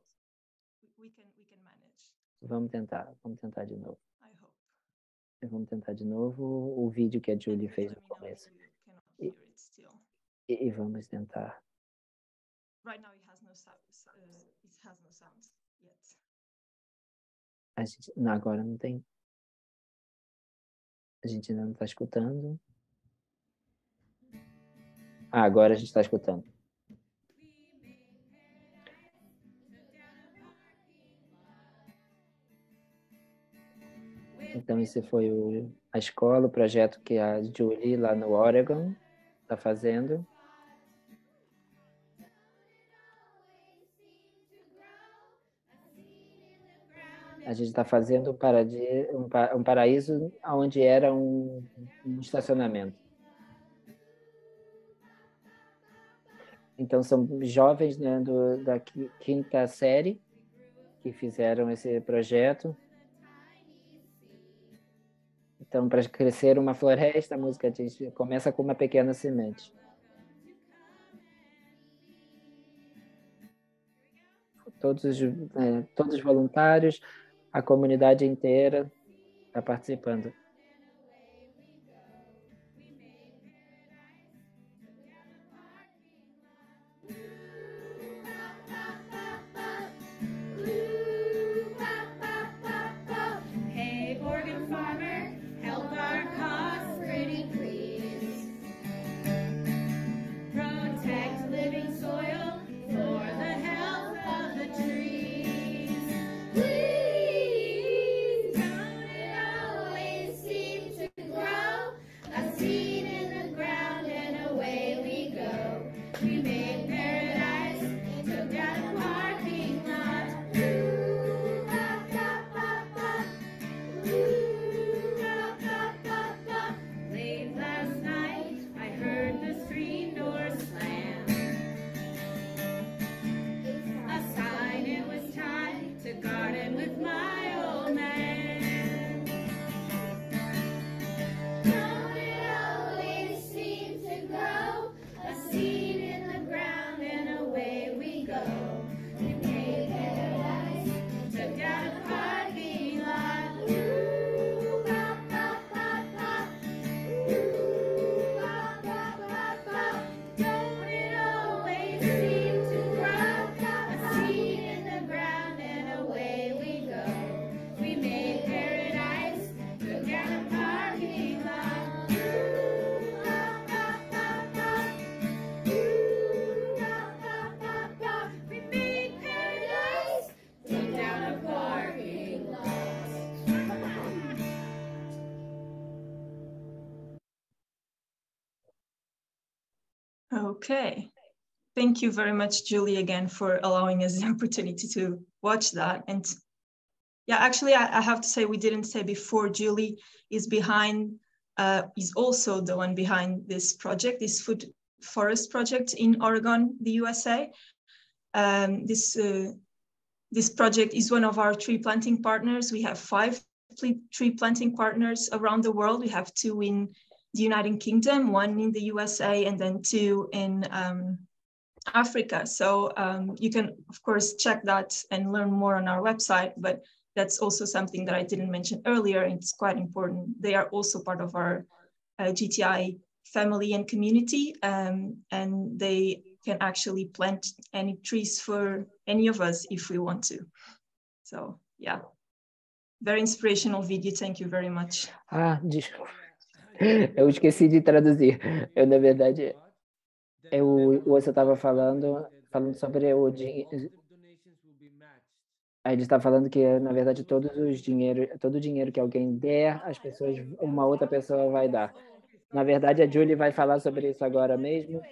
[SPEAKER 3] Vamos tentar de novo. Vamos tentar de novo o vídeo que a Julie fez no começo. E vamos tentar. Não, agora não tem. A gente ainda não está escutando. Agora a gente está escutando. Então, esse foi a escola, o projeto que a Julie, lá no Oregon, está fazendo. A gente está fazendo um paraíso onde era um estacionamento. Então, são jovens, né, da quinta série que fizeram esse projeto. Então, para crescer uma floresta, a música começa com uma pequena semente. Todos os voluntários, a comunidade inteira está participando.
[SPEAKER 1] Okay. Thank you very much, Julie, again, for allowing us the opportunity to watch that. And yeah, actually, I have to say, we didn't say before, Julie is also the one behind this project, this food forest project in Oregon, the USA. This project is one of our tree planting partners. We have 5 tree planting partners around the world. We have 2 in the United Kingdom, 1 in the USA, and then 2 in Africa. So you can, of course, check that and learn more on our website, but that's also something that I didn't mention earlier, and it's quite important. They are also part of our GTI family and community, and they can actually plant any trees for any of us if we want to. So yeah, very inspirational video. Thank you very much.
[SPEAKER 3] Desculpa. Eu esqueci de traduzir. Eu, na verdade, você estava falando sobre o dinheiro. Aí ele está falando que, na verdade, todo o dinheiro que alguém der, uma outra pessoa vai dar. Na verdade, a Julie vai falar sobre isso agora mesmo.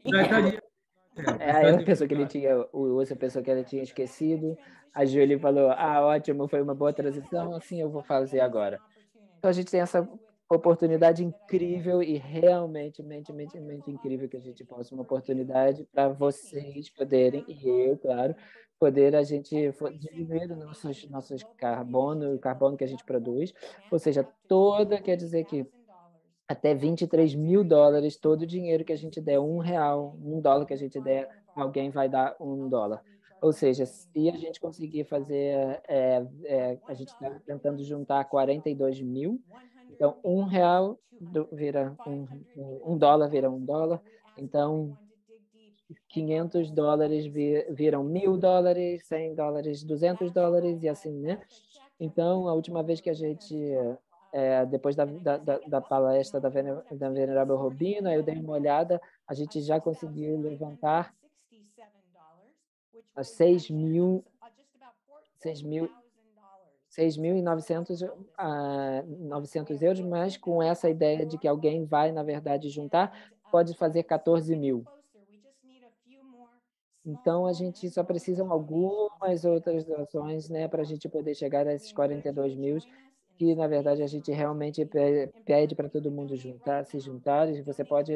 [SPEAKER 3] Eu pensou que ele tinha, o Wilson pensou que ele tinha esquecido. A Julie falou, ótimo, foi uma boa transição, assim eu vou fazer agora. Então, a gente tem essa oportunidade incrível e realmente incrível que a gente possa, uma oportunidade para vocês poderem, e eu, claro, poder a gente diminuir o nossos carbono, o carbono que a gente produz, ou seja, quer dizer que até $23 mil, todo o dinheiro que a gente der, R$1, $1 que a gente der, alguém vai dar $1. Ou seja, se a gente conseguir fazer, a gente está tentando juntar 42 mil, então R$1 vira $1 vira $1, então $500 viram $1.000, $100, $200 e assim, né? Então, a última vez que a gente, depois da palestra da Venerável Robina, eu dei uma olhada, a gente já conseguiu levantar as 6.900 euros, mas com essa ideia de que alguém vai, na verdade, juntar, pode fazer 14 mil. Então, a gente só precisa de algumas outras doações, né, para a gente poder chegar a esses 42 mil, que, na verdade, a gente realmente pede para todo mundo se juntar. Você pode,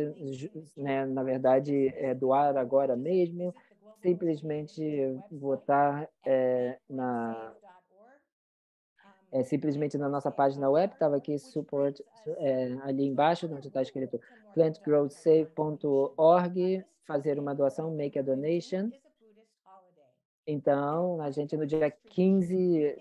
[SPEAKER 3] né, na verdade, doar agora mesmo, simplesmente votar simplesmente na nossa página web, estava aqui, support, ali embaixo, onde está escrito plantgrowthsave.org, fazer uma doação, make a donation. Então, a gente no dia 15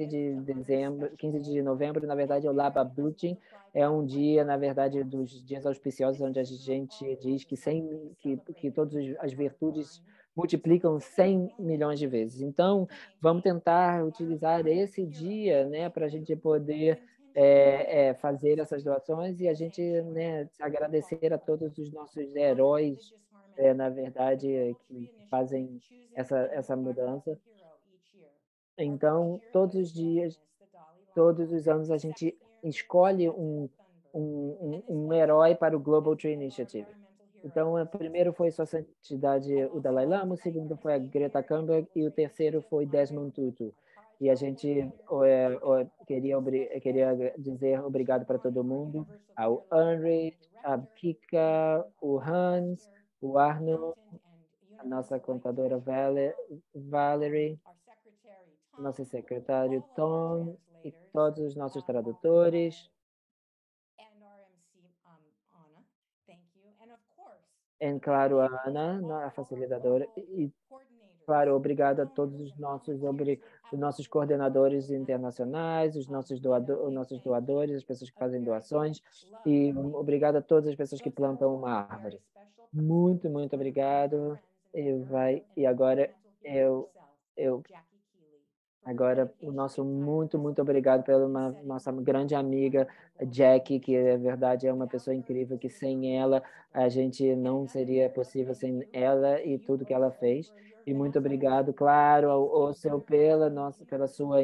[SPEAKER 3] de novembro, na verdade, é o Laba Booting, é um dia, na verdade, dos dias auspiciosos, onde a gente diz que todas as virtudes multiplicam 100 milhões de vezes. Então, vamos tentar utilizar esse dia, né, para a gente poder fazer essas doações e a gente, né, agradecer a todos os nossos heróis, na verdade, que fazem essa mudança. Então, todos os dias, todos os anos, a gente escolhe um herói para o Global Tree Initiative. Então, o primeiro foi Sua Santidade o Dalai Lama, o segundo foi a Greta Thunberg e o terceiro foi Desmond Tutu. E a gente queria dizer obrigado para todo mundo, ao Henry, a Kika, o Hans, o Arno, a nossa contadora Valerie, nosso secretário Tom e todos os nossos tradutores. E, claro, a Ana, a facilitadora. E, claro, obrigado a todos os nossos coordenadores internacionais, os nossos doadores, as pessoas que fazem doações. E obrigado a todas as pessoas que plantam uma árvore. Muito obrigado. E agora agora o nosso muito obrigado pela nossa grande amiga Jackie, que é verdade é uma pessoa incrível, que sem ela a gente não seria possível, sem ela e tudo que ela fez. E muito obrigado, claro, ao seu pela sua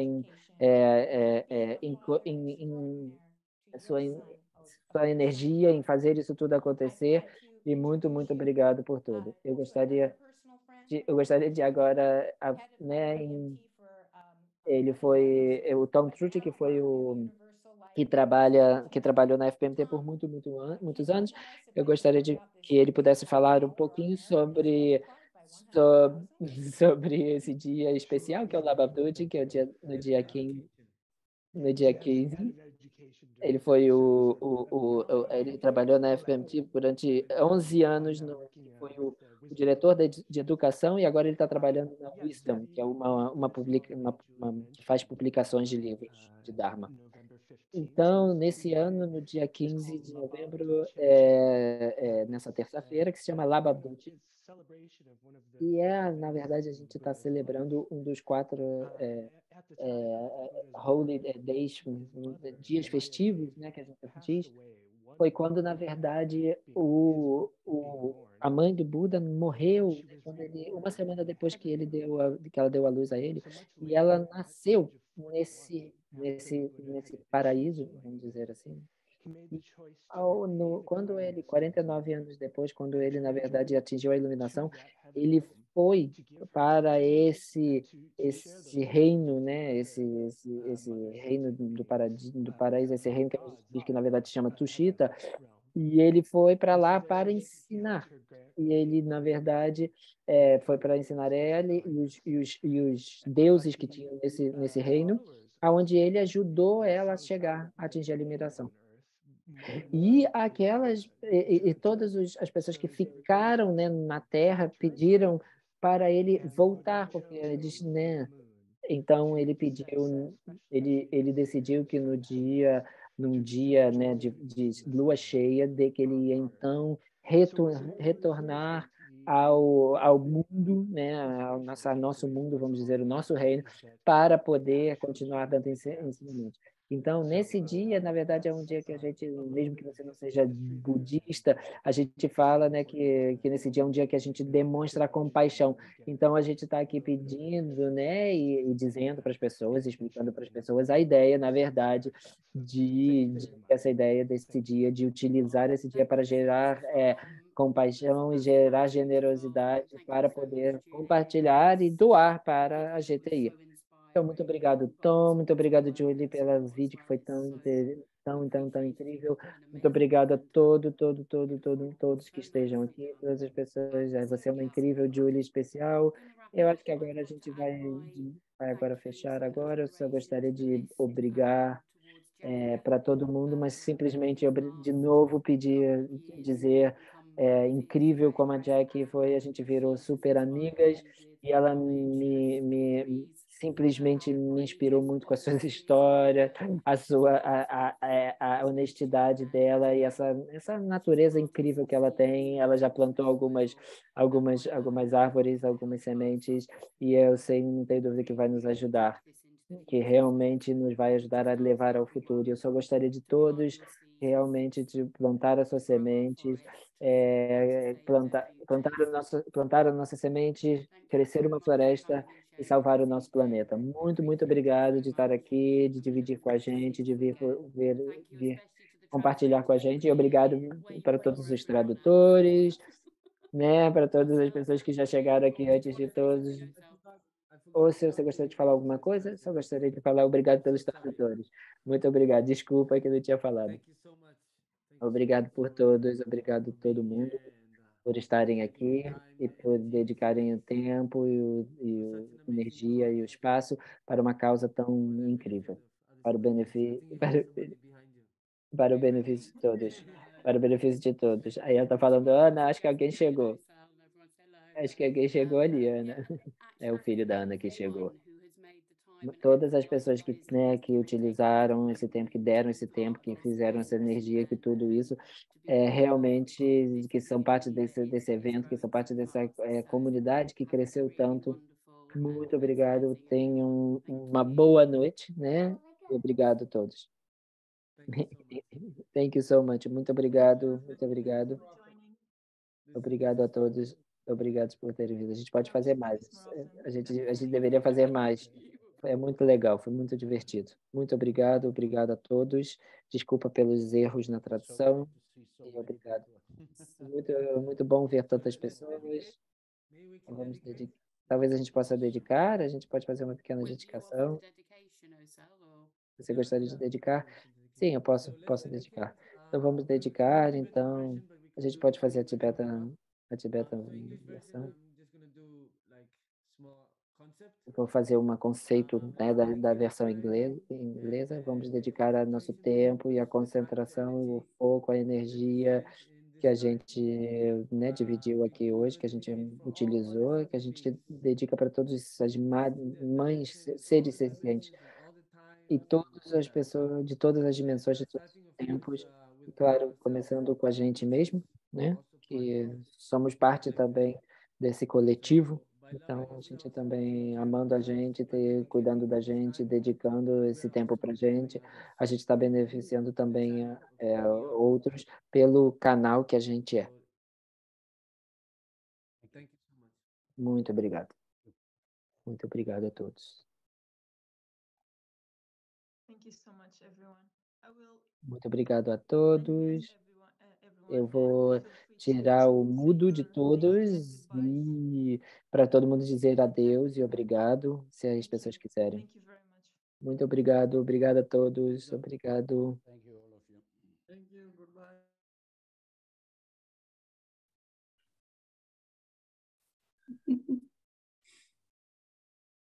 [SPEAKER 3] sua energia em fazer isso tudo acontecer. E muito obrigado por tudo. Eu gostaria de agora, né, ele foi o Tom Trucci, que foi que trabalhou na FPMT por muitos anos. Eu gostaria de que ele pudesse falar um pouquinho sobre esse dia especial, que é o Lababdut, que é no dia 15. Ele foi ele trabalhou na FPMT durante 11 anos, foi o diretor de educação, e agora ele está trabalhando na Wisdom, que é uma que faz publicações de livros de Dharma. Então, nesse ano, no dia 15 de novembro, nessa terça-feira, que se chama Labadut, e na verdade, a gente está celebrando um dos 4 Holy Days, dias festivos, né, que a gente diz. Foi quando, na verdade, a mãe do Buda morreu, quando uma semana depois que ela deu a luz a ele, e ela nasceu nesse paraíso, vamos dizer assim. E quando ele, 49 anos depois, quando ele, na verdade, atingiu a iluminação, ele foi para esse reino, né? Esse reino do paraíso, esse reino que a gente diz que, na verdade, se chama Tushita, e ele foi para lá para ensinar. E ele, na verdade, foi para ensinar ela e os deuses que tinham nesse reino, aonde ele ajudou ela a chegar a atingir a iluminação. E todas as pessoas que ficaram, né, na Terra pediram para ele voltar, porque ele disse, né? Então ele decidiu que num dia, né, de lua cheia, de que ele ia então retornar ao mundo, né, nosso mundo, vamos dizer, o nosso reino, para poder continuar dando ensinamento. Então, nesse dia, na verdade, é um dia que a gente, mesmo que você não seja budista, a gente fala, né, que nesse dia é um dia que a gente demonstra compaixão. Então, a gente está aqui pedindo, né, e dizendo para as pessoas, explicando para as pessoas a ideia, na verdade, essa ideia desse dia, de utilizar esse dia para gerar compaixão e gerar generosidade para poder compartilhar e doar para a GTI. Então, muito obrigado, Tom. Muito obrigado, Julie, pelo vídeo que foi tão incrível. Muito obrigado a todos que estejam aqui, todas as pessoas. Você é uma incrível Julie especial. Eu acho que agora a gente vai agora fechar agora. Eu só gostaria de obrigar para todo mundo, mas simplesmente de novo dizer incrível como a Jack foi, a gente virou super amigas e ela simplesmente me inspirou muito com as suas histórias, a honestidade dela e essa natureza incrível que ela tem. Ela já plantou algumas árvores, algumas sementes, e eu sei, não tenho dúvida que vai nos ajudar, que realmente nos vai ajudar a levar ao futuro. Eu só gostaria de todos realmente de plantar as suas sementes, plantar a nossa semente, crescer uma floresta e salvar o nosso planeta. Muito, muito obrigado de estar aqui, de dividir com a gente, de vir compartilhar com a gente. E obrigado para todos os tradutores, né, para todas as pessoas que já chegaram aqui antes de todos. Ou se você gostaria de falar alguma coisa, só gostaria de falar obrigado pelos tradutores. Muito obrigado. Desculpa que eu não tinha falado. Obrigado por todos, obrigado a todo mundo por estarem aqui e por dedicarem o tempo energia e o espaço para uma causa tão incrível, para o benefício, para o benefício de todos, para o benefício de todos. Aí ela está falando, Ana, acho que alguém chegou. Acho que alguém chegou ali, Ana. É o filho da Ana que chegou. Todas as pessoas que, né, que utilizaram esse tempo, que deram esse tempo, que fizeram essa energia, que tudo isso, realmente, que são parte desse evento, que são parte dessa comunidade que cresceu tanto. Muito obrigado. Tenham uma boa noite, né? Obrigado a todos. Thank you so much. Muito obrigado, muito obrigado. Obrigado a todos. Obrigado por terem vindo. A gente pode fazer mais. A gente deveria fazer mais. É muito legal, foi muito divertido. Muito obrigado, obrigado a todos. Desculpa pelos erros na tradução. E obrigado. Muito, muito bom ver tantas pessoas. Vamos Talvez a gente possa dedicar, a gente pode fazer uma pequena dedicação. Você gostaria de dedicar? Sim, eu posso dedicar. Então vamos dedicar, então a gente pode fazer a Tibetan versão. Vou fazer um conceito, né, da versão inglesa. Vamos dedicar a nosso tempo e a concentração, o foco, a energia que a gente, né, dividiu aqui hoje, que a gente utilizou, que a gente dedica para todas essas mães, seres sencientes, e todas as pessoas de todas as dimensões, de todos os tempos, e claro, começando com a gente mesmo, né? Que somos parte também desse coletivo. Então, a gente também amando a gente, cuidando da gente, dedicando esse tempo para a gente está beneficiando também outros pelo canal que a gente é. Muito obrigado. Muito obrigado a todos. Muito obrigado a todos. Eu vou tirar o mudo de todos e para todo mundo dizer adeus e obrigado, se as pessoas quiserem. Muito obrigado, obrigado a todos, obrigado.
[SPEAKER 6] Thank you, all of you.
[SPEAKER 4] Thank you. Goodbye.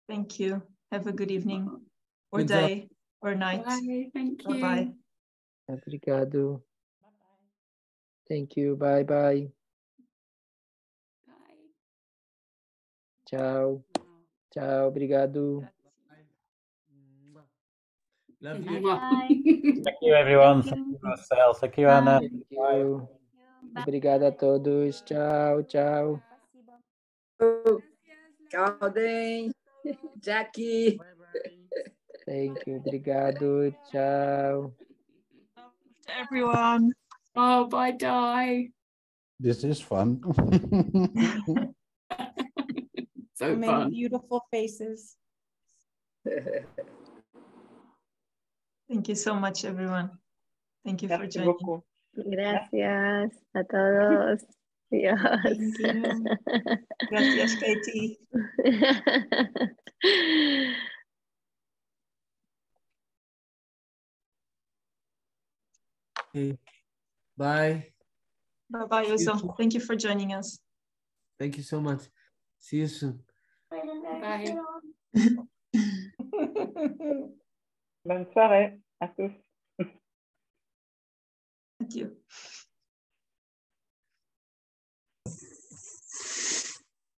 [SPEAKER 1] Thank you. Have a good evening or
[SPEAKER 5] Good job.
[SPEAKER 1] day or night.
[SPEAKER 2] Bye. Thank you.
[SPEAKER 1] Bye-bye.
[SPEAKER 3] Obrigado. Thank you. Bye bye.
[SPEAKER 2] Bye.
[SPEAKER 3] Tchau.
[SPEAKER 2] Wow.
[SPEAKER 3] Tchau, obrigado.
[SPEAKER 5] Love you.
[SPEAKER 7] Thank you, everyone. Thank you, Marcel. Thank you, Anna.
[SPEAKER 3] Thank you. Obrigado a todos. Tchau, tchau.
[SPEAKER 8] Tchau, Den. Jackie.
[SPEAKER 3] Thank you. Obrigado. Tchau.
[SPEAKER 1] Everyone.
[SPEAKER 2] Oh, bye, Di.
[SPEAKER 6] This is fun.
[SPEAKER 2] So fun.
[SPEAKER 9] Beautiful faces.
[SPEAKER 1] Thank you so much, everyone. Thank you for joining.
[SPEAKER 10] Gracias a todos. Dios.
[SPEAKER 1] Thank you. Gracias, Katie.
[SPEAKER 5] Okay. Bye.
[SPEAKER 1] Bye-bye, Uzo. Thank you for joining us.
[SPEAKER 5] Thank you so much. See you soon.
[SPEAKER 2] Bye.
[SPEAKER 11] Bonne soirée à tous.
[SPEAKER 1] Thank you.